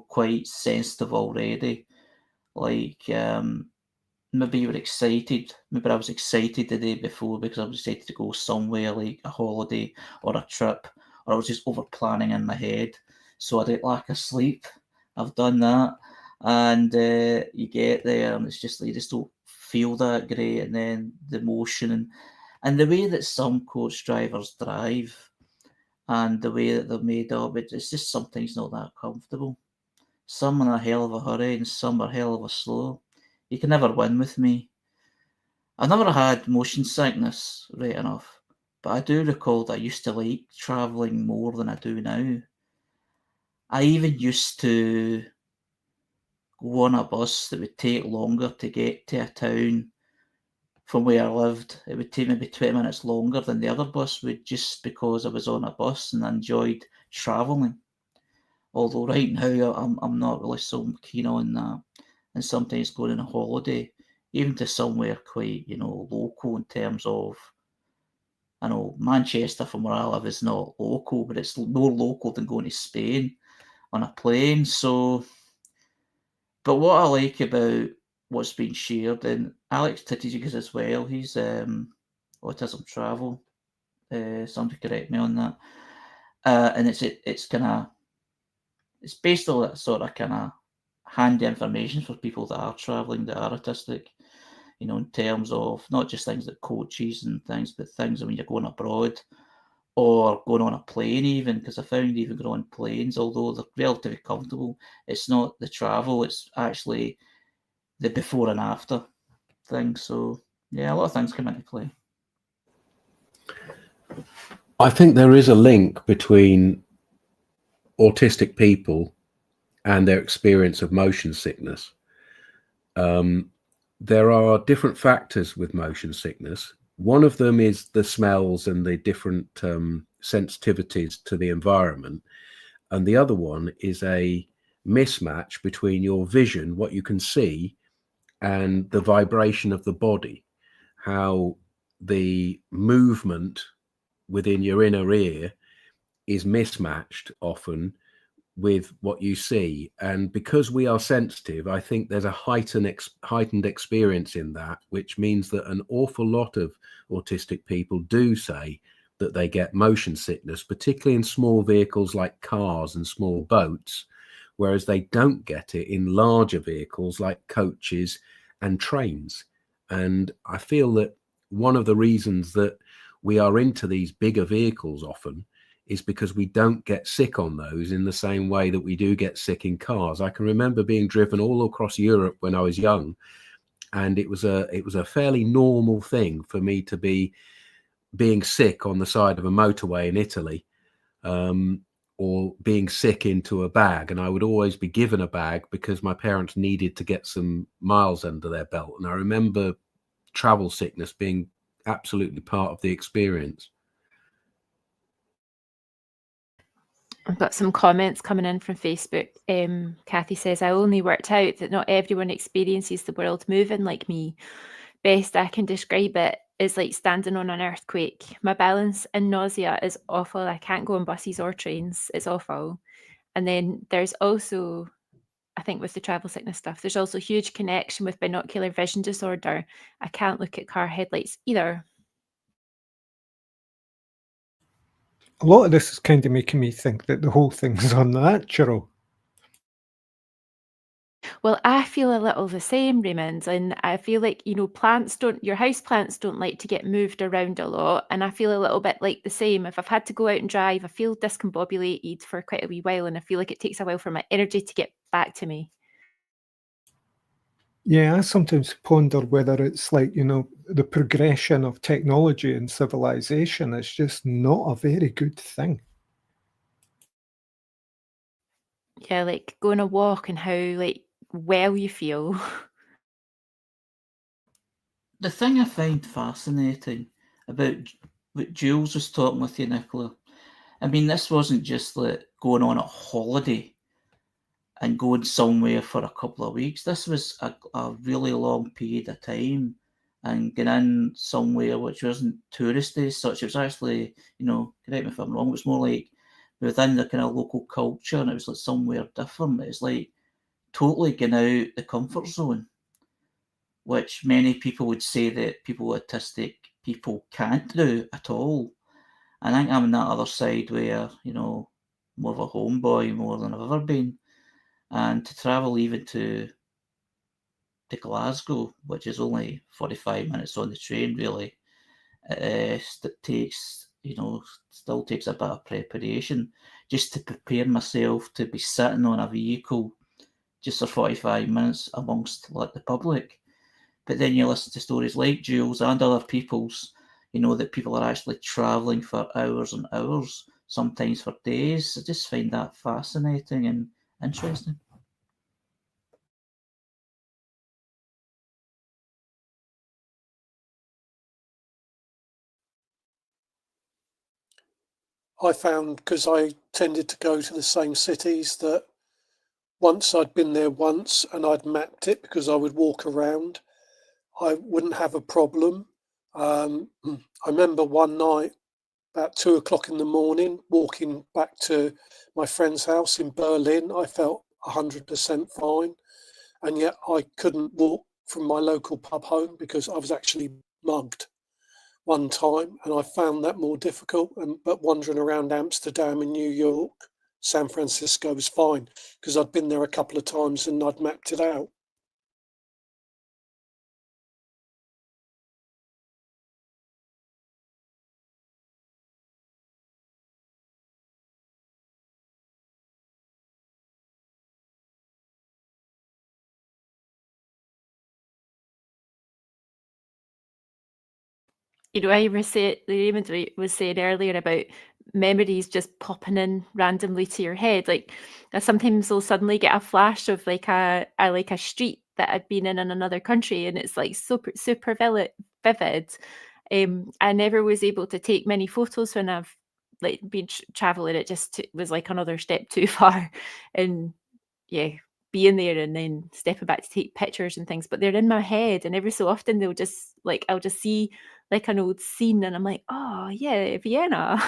quite sensitive already, like maybe you were excited. Maybe I was excited the day before because I was excited to go somewhere, like a holiday or a trip, or I was just over planning in my head. So I get lack of sleep. I've done that. And you get there and it's just like you just don't feel that great. And then the motion and the way that some coach drivers drive and the way that they're made up, it's just sometimes not that comfortable. Some are in a hell of a hurry and some are hell of a slow. You can never win with me. I've never had motion sickness, right enough, but I do recall that I used to like travelling more than I do now. I even used to go on a bus that would take longer to get to a town from where I lived. It would take maybe 20 minutes longer than the other bus would, just because I was on a bus and I enjoyed travelling. Although right now I'm not really so keen on that. And sometimes going on a holiday, even to somewhere quite, local in terms of, I know Manchester from where I live is not local, but it's more local than going to Spain on a plane. So, but what I like about what's been shared, and Alex Stratikis as well, he's autism travel. Somebody correct me on that. And it's kind of, it's based on that sort of kind of handy information for people that are traveling, that are autistic, in terms of not just things like coaches and things, but things when you're going abroad or going on a plane even, because I found even going on planes, although they're relatively comfortable, it's not the travel, it's actually the before and after thing. So yeah, a lot of things come into play. I think there is a link between autistic people and their experience of motion sickness. There are different factors with motion sickness. One of them is the smells and the different sensitivities to the environment. And the other one is a mismatch between your vision, what you can see, and the vibration of the body, how the movement within your inner ear is mismatched often with what you see, and because we are sensitive, I think there's a heightened experience in that, which means that an awful lot of autistic people do say that they get motion sickness, particularly in small vehicles like cars and small boats, whereas they don't get it in larger vehicles like coaches and trains. And I feel that one of the reasons that we are into these bigger vehicles often is because we don't get sick on those in the same way that we do get sick in cars. I can remember being driven all across Europe when I was young, and it was a fairly normal thing for me to be being sick on the side of a motorway in Italy, or being sick into a bag. And I would always be given a bag because my parents needed to get some miles under their belt. And I remember travel sickness being absolutely part of the experience. I've got some comments coming in from Facebook. Kathy says, I only worked out that not everyone experiences the world moving like me. Best I can describe it is like standing on an earthquake. My balance and nausea is awful. I can't go on buses or trains. It's awful. And then there's also, I think with the travel sickness stuff, there's also huge connection with binocular vision disorder. I can't look at car headlights either. A lot of this is kind of making me think that the whole thing's unnatural. Well, I feel a little the same, Raymond, and I feel like, you know, your house plants don't like to get moved around a lot, and I feel a little bit like the same. If I've had to go out and drive, I feel discombobulated for quite a wee while, and I feel like it takes a while for my energy to get back to me. Yeah, I sometimes ponder whether it's like, you know, the progression of technology and civilization is just not a very good thing. Yeah, like going a walk and how like well you feel. The thing I find fascinating about what Jules was talking with you, Nicola, I mean, this wasn't just like going on a holiday and going somewhere for a couple of weeks. This was a really long period of time and getting in somewhere which wasn't touristy, such. It was actually, you know, correct me if I'm wrong, it was more like within the kind of local culture, and it was like somewhere different. It's like totally getting out the comfort zone, which many people would say that autistic people can't do at all. I think I'm on that other side where, you know, more of a homeboy more than I've ever been. And to travel even to Glasgow, which is only 45 minutes on the train, really, takes, you know, still takes a bit of preparation just to prepare myself to be sitting on a vehicle just for 45 minutes amongst like the public. But then you listen to stories like Jules and other people's, you know, that people are actually travelling for hours and hours, sometimes for days. I just find that fascinating and interesting. I found, because I tended to go to the same cities, that once I'd been there once and I'd mapped it because I would walk around, I wouldn't have a problem. I remember one night about 2 o'clock in the morning, walking back to my friend's house in Berlin. I felt 100% fine, and yet I couldn't walk from my local pub home because I was actually mugged one time, and I found that more difficult. But wandering around Amsterdam and New York, San Francisco was fine because I'd been there a couple of times and I'd mapped it out. You know, Raymond was saying earlier about memories just popping in randomly to your head. Like I sometimes will suddenly get a flash of like a street that I'd been in another country, and it's like super vivid. I never was able to take many photos when I've like been traveling. It just was like another step too far, and yeah, being there and then stepping back to take pictures and things, but they're in my head, and every so often they'll just like I'll just see like an old scene and I'm like, oh yeah, Vienna.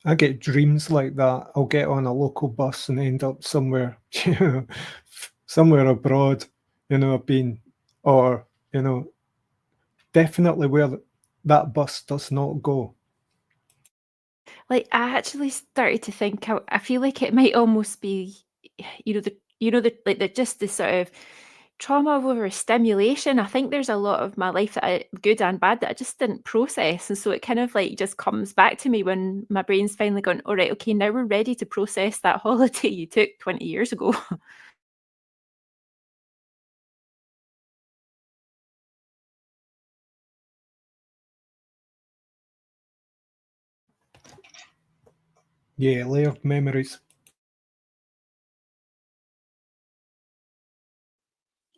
I get dreams like that. I'll get on a local bus and end up somewhere, somewhere abroad, I've been, or, definitely where that bus does not go. Like, I actually started to think, I feel like it might almost be, just the sort of trauma of overstimulation. I think there's a lot of my life that good and bad, that I just didn't process. And so it kind of like just comes back to me when my brain's finally gone, all right, okay, now we're ready to process that holiday you took 20 years ago. Yeah, layered memories.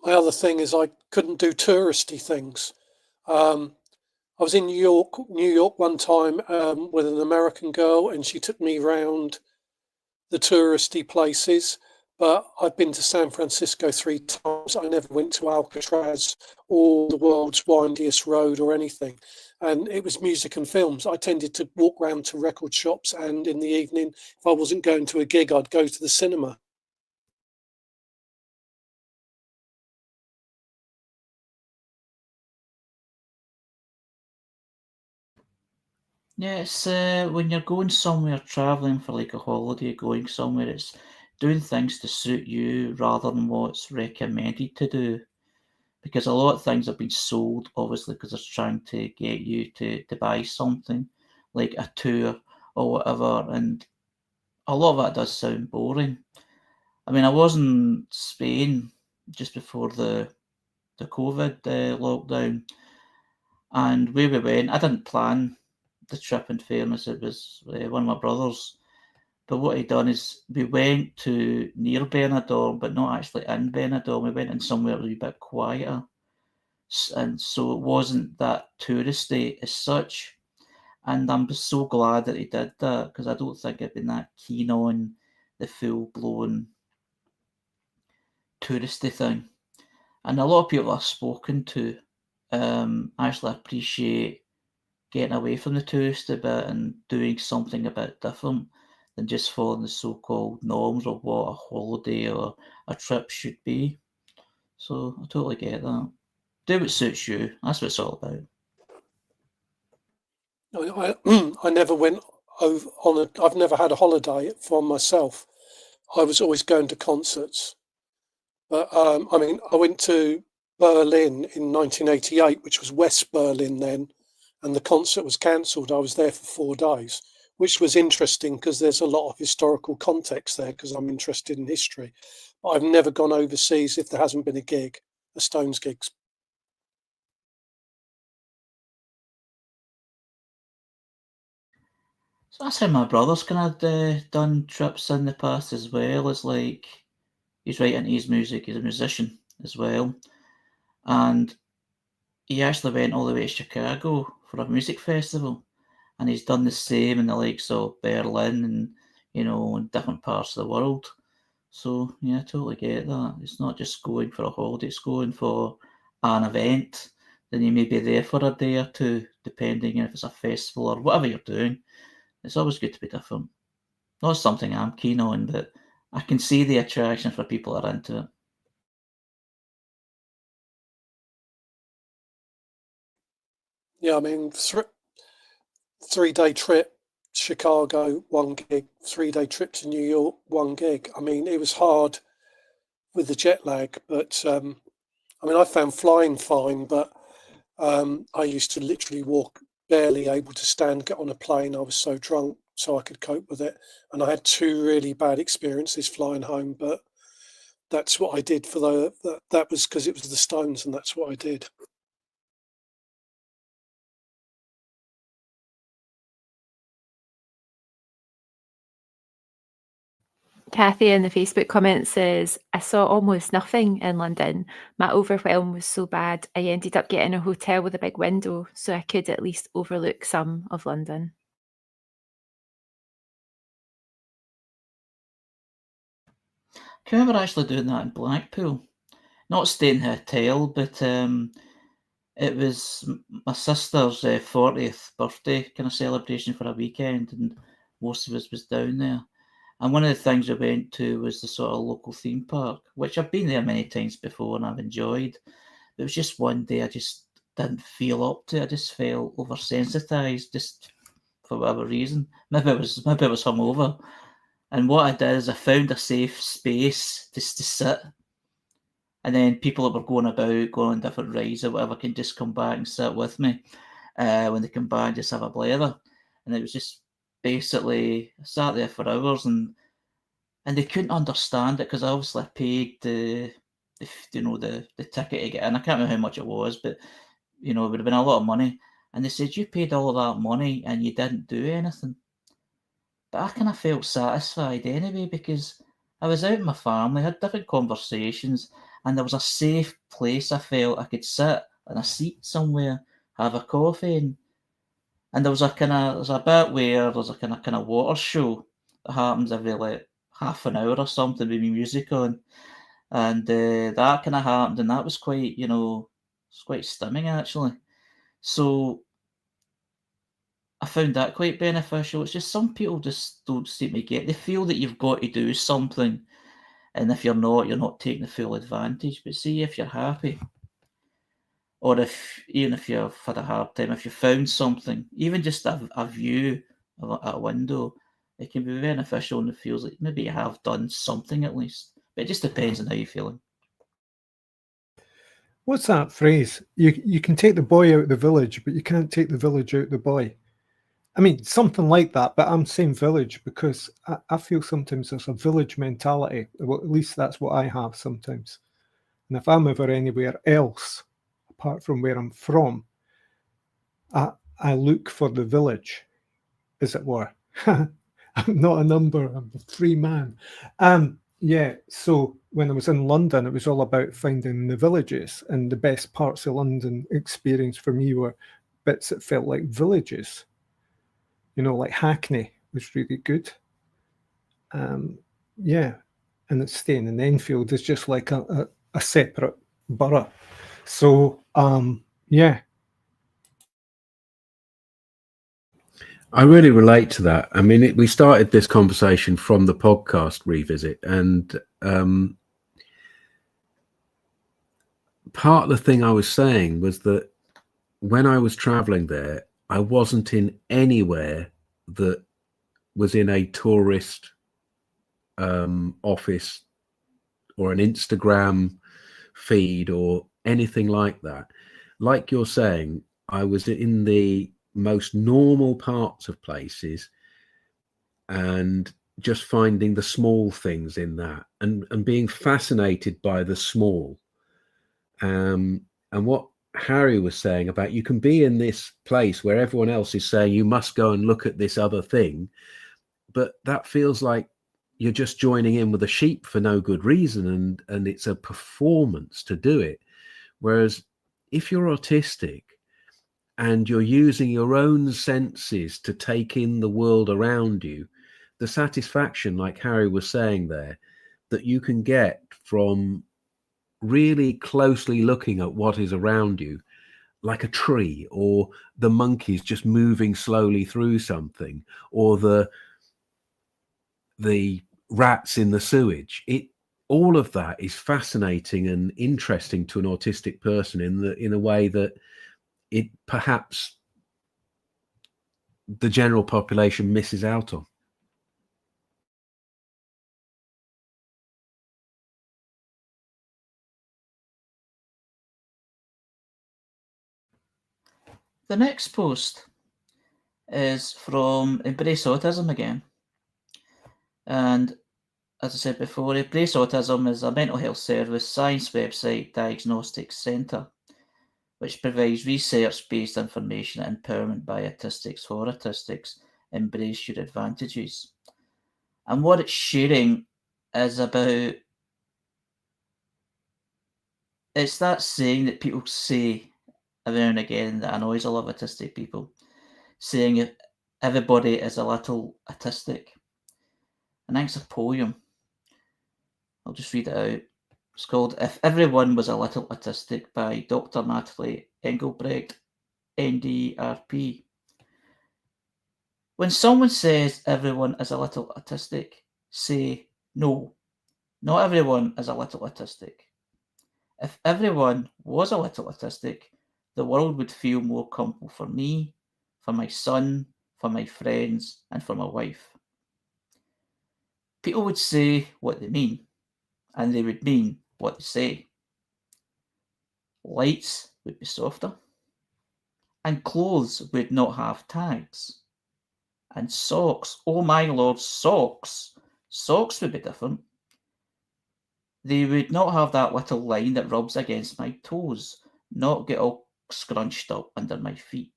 My other thing is I couldn't do touristy things. I was in New York one time with an American girl, and she took me round the touristy places. But I've been to San Francisco 3 times. I never went to Alcatraz or the world's windiest road or anything. And it was music and films. I tended to walk round to record shops, and in the evening, if I wasn't going to a gig, I'd go to the cinema. Yeah, it's when you're going somewhere, traveling for like a holiday, going somewhere, it's doing things to suit you rather than what's recommended to do. Because a lot of things have been sold, obviously, because they're trying to get you to buy something, like a tour or whatever. And a lot of that does sound boring. I mean, I was in Spain just before the COVID lockdown, and where we went, I didn't plan the trip, in fairness. It was one of my brothers. But what he'd done is we went to near Benidorm, but not actually in Benidorm. We went in somewhere a wee bit quieter. And so it wasn't that touristy as such. And I'm so glad that he did that, because I don't think I'd been that keen on the full-blown touristy thing. And a lot of people I've spoken to actually appreciate getting away from the touristy bit and doing something a bit different than just following the so-called norms of what a holiday or a trip should be. So I totally get that. Do what suits you. That's what it's all about. I never went over I've never had a holiday for myself. I was always going to concerts. But I mean, I went to Berlin in 1988, which was West Berlin then, and the concert was cancelled. I was there for 4 days, which was interesting because there's a lot of historical context there, because I'm interested in history. But I've never gone overseas if there hasn't been a Stones gig. So that's how my brother's kind of done trips in the past as well. It's like he's writing his music, he's a musician as well. And he actually went all the way to Chicago for a music festival. And he's done the same in the likes of Berlin and, in different parts of the world. So, yeah, I totally get that. It's not just going for a holiday, it's going for an event. Then you may be there for a day or two, depending if it's a festival or whatever you're doing. It's always good to be different. Not something I'm keen on, but I can see the attraction for people that are into it. Yeah, I mean, 3-day trip, Chicago, 1 gig, 3-day trip to New York, 1 gig. I mean, it was hard with the jet lag, but I mean, I found flying fine, but I used to literally walk, barely able to stand, get on a plane. I was so drunk, so I could cope with it. And I had 2 really bad experiences flying home, but that's what I did for that was because it was the Stones, and that's what I did. Kathy in the Facebook comment says, I saw almost nothing in London. My overwhelm was so bad, I ended up getting a hotel with a big window so I could at least overlook some of London. Can you remember actually doing that in Blackpool? Not staying in a hotel, but it was my sister's 40th birthday kind of celebration for a weekend, and most of us was down there. And one of the things we went to was the sort of local theme park, which I've been there many times before and I've enjoyed. But it was just one day I just didn't feel up to it. I just felt oversensitized, just for whatever reason. Maybe it was hungover. And what I did is I found a safe space just to sit. And then people that were going on different rides or whatever, can just come back and sit with me. When they come back, just have a blather. And it was just basically, I sat there for hours and they couldn't understand it because I obviously paid the ticket to get in. I can't remember how much it was, but it would have been a lot of money. And they said, you paid all of that money and you didn't do anything. But I kind of felt satisfied anyway because I was out with my family, had different conversations, and there was a safe place I felt I could sit in a seat somewhere, have a coffee, and there was a bit where there's a kind of water show that happens every like half an hour or something with music on, and that kind of happened, and that was quite it's quite stimming actually. So I found that quite beneficial. It's just some people just don't seem to get. They feel that you've got to do something, and if you're not taking the full advantage. But see, if you're happy, or even if you've had a hard time, if you found something, even just a view of a window, it can be beneficial, and it feels like maybe you have done something at least. But it just depends on how you're feeling. What's that phrase? You can take the boy out of the village, but you can't take the village out of the boy. I mean, something like that, but I'm saying village because I feel sometimes there's a village mentality. Well, at least that's what I have sometimes. And if I'm ever anywhere else, apart from where I'm from, I look for the village, as it were. I'm not a number, I'm a free man. Yeah, so when I was in London, it was all about finding the villages, and the best parts of London experience for me were bits that felt like villages. Like Hackney was really good. Yeah, and it's staying in Enfield is just like a separate borough. So, yeah. I really relate to that. I mean, we started this conversation from the podcast Revisit, and part of the thing I was saying was that when I was traveling there, I wasn't in anywhere that was in a tourist office or an Instagram feed or anything like that. Like you're saying, I was in the most normal parts of places and just finding the small things in that and being fascinated by the small. And what Harry was saying about you can be in this place where everyone else is saying you must go and look at this other thing, but that feels like you're just joining in with the sheep for no good reason, and it's a performance to do it. Whereas if you're autistic and you're using your own senses to take in the world around you, the satisfaction, like Harry was saying there, that you can get from really closely looking at what is around you, like a tree or the monkeys just moving slowly through something, or the rats in the sewage. All of that is fascinating and interesting to an autistic person in a way that it perhaps the general population misses out on. The next post is from Embrace Autism again. And as I said before, Embrace Autism is a mental health service, science website, diagnostic centre, which provides research-based information and empowerment by autistics for autistics. Embrace your advantages. And what it's sharing is about, it's that saying that people say every now and again that annoys a lot of autistic people, saying if everybody is a little autistic. And I think it's a poem. I'll just read it out. It's called If Everyone Was a Little Autistic by Dr. Natalie Engelbrecht, NDRP. When someone says everyone is a little autistic, say, no, not everyone is a little autistic. If everyone was a little autistic, the world would feel more comfortable for me, for my son, for my friends, and for my wife. People would say what they mean, and they would mean what they say. Lights would be softer, and clothes would not have tags. And socks, oh my lord, socks would be different. They would not have that little line that rubs against my toes, not get all scrunched up under my feet.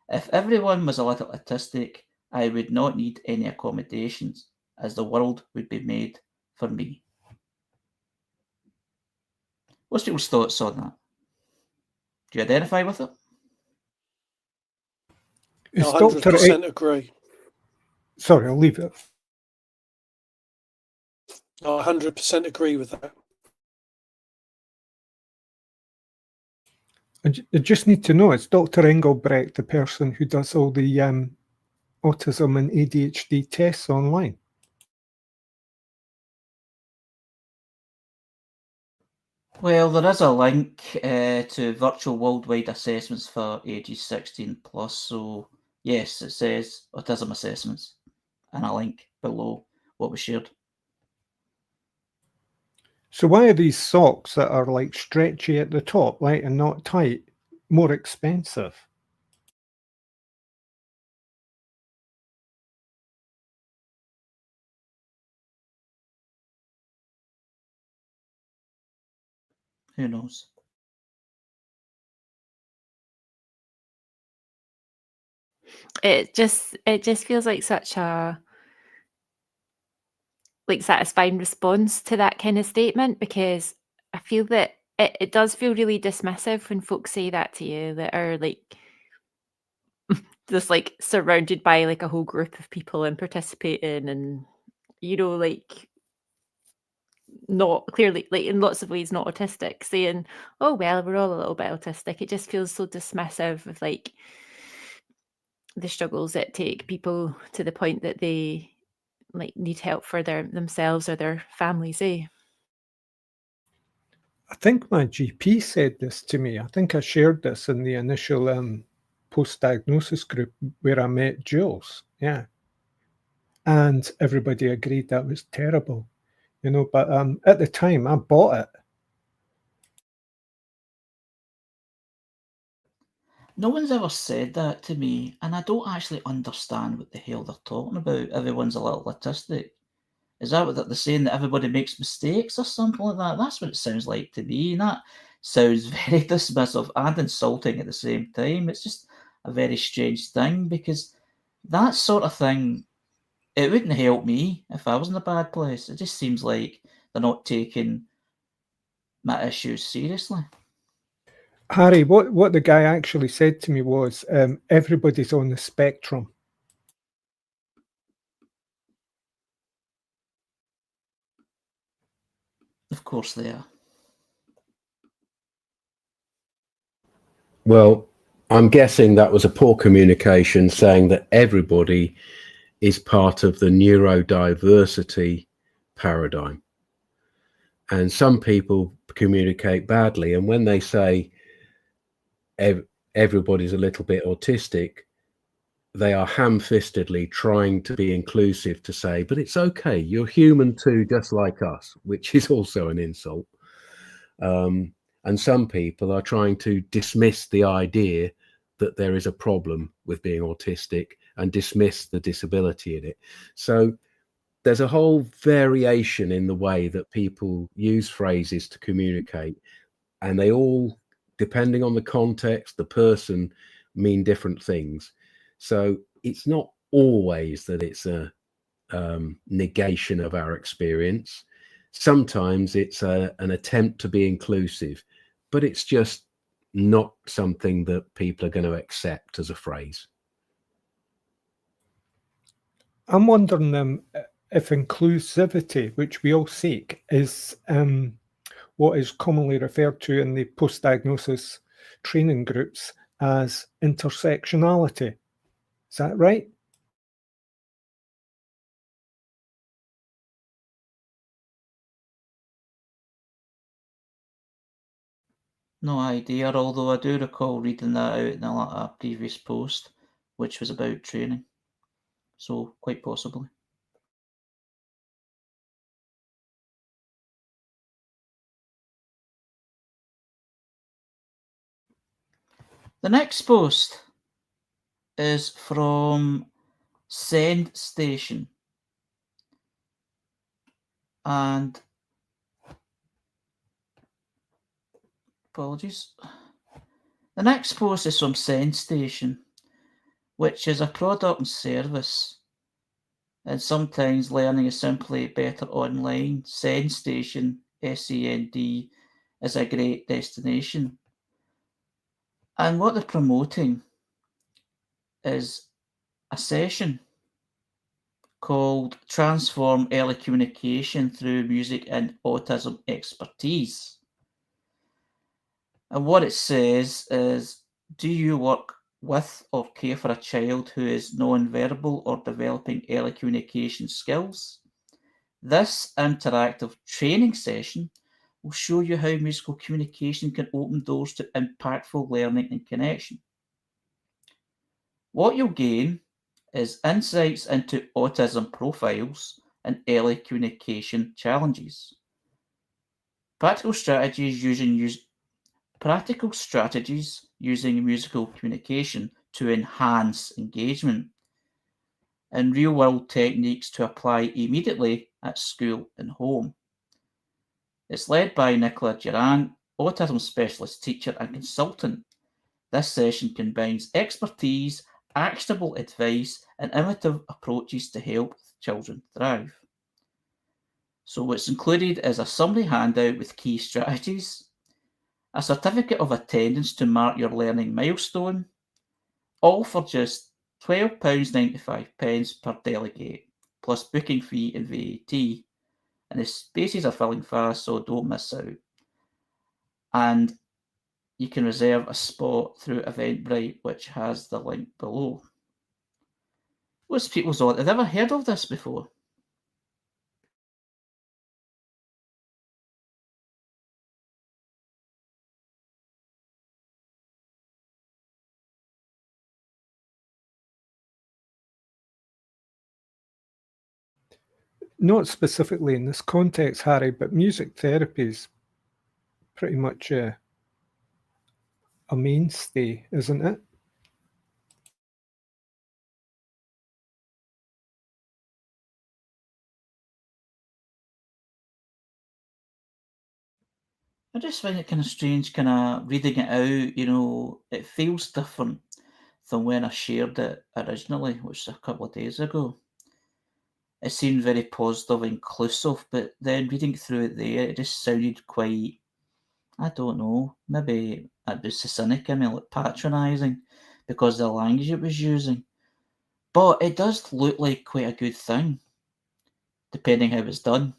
If everyone was a little autistic, I would not need any accommodations, as the world would be made for me. What's people's thoughts on that? Do you identify with it? I Is Dr. 100% agree. Sorry, I'll leave it. I 100% agree with that. I just need to know, is Dr. Engelbrecht the person who does all the autism and ADHD tests online? Well, there is a link to virtual worldwide assessments for ages 16 plus. So yes, it says autism assessments, and a link below what was shared. So why are these socks that are like stretchy at the top, right, and not tight, more expensive? Who knows? It just feels like such a satisfying response to that kind of statement, because I feel that it does feel really dismissive when folks say that to you, that are like just like surrounded by like a whole group of people and participating, and like not clearly, like in lots of ways not autistic, saying, oh well, we're all a little bit autistic. It just feels so dismissive of like the struggles that take people to the point that they like need help for themselves or their families. I think my GP said this to me. I think I shared this in the initial post-diagnosis group where I met Jules. Yeah. And everybody agreed that was terrible, but at the time I bought it. No one's ever said that to me, and I don't actually understand what the hell they're talking about. Everyone's a little autistic. Is that what they're saying, that everybody makes mistakes or something like that? That's what it sounds like to me, and that sounds very dismissive and insulting at the same time. It's just a very strange thing, because that sort of thing, it wouldn't help me if I was in a bad place. It just seems like they're not taking my issues seriously. Harry, what the guy actually said to me was, everybody's on the spectrum. Of course they are. Well, I'm guessing that was a poor communication, saying that everybody is part of the neurodiversity paradigm. And some people communicate badly. And when they say everybody's a little bit autistic, they are ham-fistedly trying to be inclusive, to say, but it's okay, you're human too, just like us, which is also an insult. And some people are trying to dismiss the idea that there is a problem with being autistic and dismiss the disability in it. So there's a whole variation in the way that people use phrases to communicate, and they all, depending on the context, the person, mean different things. So it's not always that it's a negation of our experience. Sometimes it's an attempt to be inclusive, but it's just not something that people are going to accept as a phrase. I'm wondering if inclusivity, which we all seek, is what is commonly referred to in the post-diagnosis training groups as intersectionality. Is that right? No idea, although I do recall reading that out in a previous post, which was about training. So, quite possibly. The next post is from Send Station. And apologies. The next post is from Send Station, which is a product and service. And sometimes learning is simply better online. Send Station, SEND, is a great destination. And what they're promoting is a session called Transform Early Communication Through Music and Autism Expertise. And what it says is, do you work with or care for a child who is non-verbal or developing early communication skills? This interactive training session will show you how musical communication can open doors to impactful learning and connection. What you'll gain is insights into autism profiles and early communication challenges. Practical strategies using musical communication to enhance engagement, and real-world techniques to apply immediately at school and home. It's led by Nicola Durant, autism specialist, teacher and consultant. This session combines expertise, actionable advice, and innovative approaches to help children thrive. So what's included is a summary handout with key strategies, a certificate of attendance to mark your learning milestone, all for just £12.95 per delegate, plus booking fee and VAT. And the spaces are filling fast, so don't miss out. And you can reserve a spot through Eventbrite, which has the link below. What's people's thought? Have they ever heard of this before? Not specifically in this context, Harry, but music therapy is pretty much a mainstay, isn't it? I just find it kind of strange, kind of reading it out, it feels different than when I shared it originally, which was a couple of days ago. It seemed very positive, inclusive, but then reading through it there, it just sounded quite, I don't know, maybe it was the cynic in me, like patronising, because of the language it was using. But it does look like quite a good thing, depending how it's done.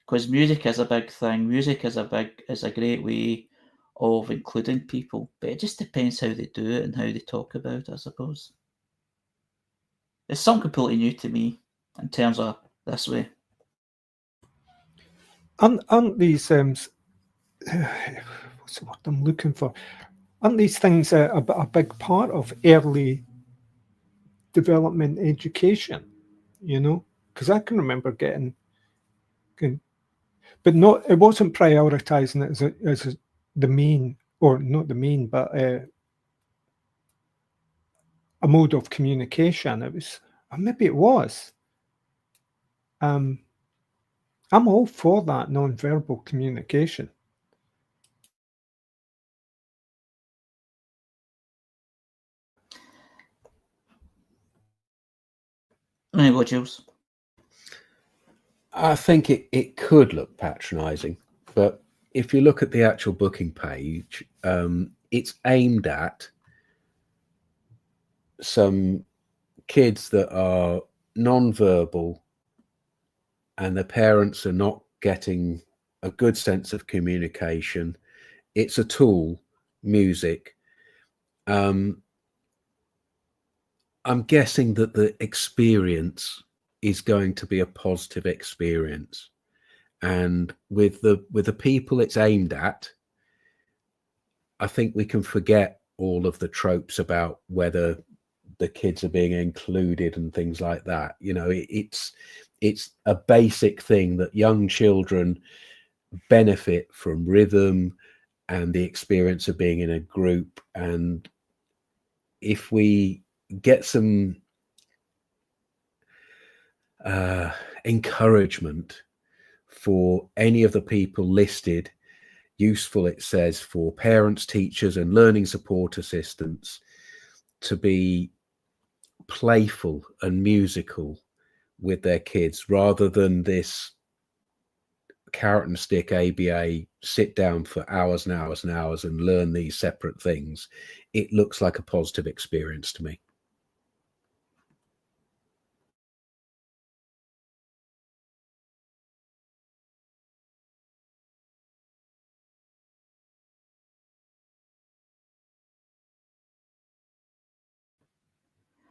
Because music is a big thing. Music is a great way of including people, but it just depends how they do it and how they talk about it, I suppose. It's something completely new to me in terms of this way. Aren't these what's the word I'm looking for? Aren't these things a big part of early development education? Because I can remember getting, but it wasn't prioritizing it as the main, or not the main, but a mode of communication. It was, or maybe it was. I'm all for that non-verbal communication. There you go, Jules. I think it could look patronising, but if you look at the actual booking page, it's aimed at some kids that are non-verbal and their parents are not getting a good sense of communication. It's a tool, music. I'm guessing that the experience is going to be a positive experience, and with the people it's aimed at, I think we can forget all of the tropes about whether the kids are being included and things like that. You know, it's a basic thing that young children benefit from rhythm and the experience of being in a group. And if we get some encouragement for any of the people listed, useful, it says, for parents, teachers and learning support assistants, to be playful and musical with their kids rather than this carrot and stick ABA, sit down for hours and hours and hours and learn these separate things. It looks like a positive experience to me.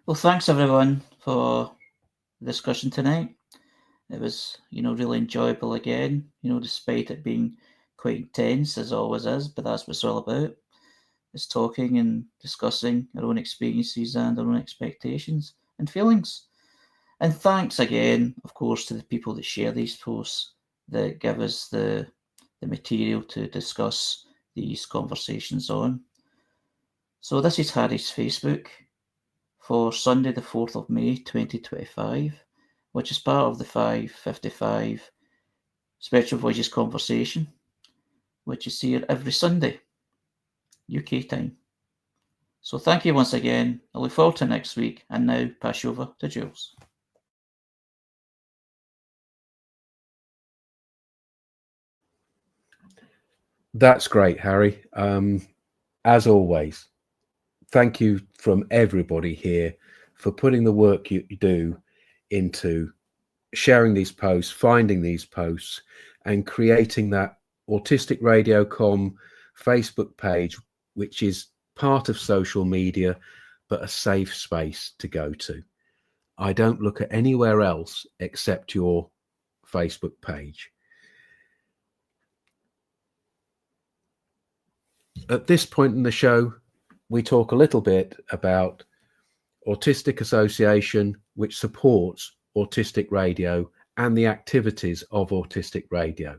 Well, thanks everyone for the discussion tonight. It was, really enjoyable again, despite it being quite intense as always is, but that's what it's all about. It's talking and discussing our own experiences and our own expectations and feelings. And thanks again, of course, to the people that share these posts, that give us the material to discuss these conversations on. So this is Harry's Facebook for Sunday the 4th of May 2025, which is part of the 555 Spectral Voices Conversation, which is here every Sunday, UK time. So thank you once again. I look forward to next week, and now pass you over to Jules. That's great, Harry. As always, thank you from everybody here for putting the work you do into sharing these posts, finding these posts, and creating that Autistic Radio.com Facebook page, which is part of social media, but a safe space to go to. I don't look at anywhere else except your Facebook page. At this point in the show, we talk a little bit about Autistic Association, which supports Autistic Radio and the activities of Autistic Radio.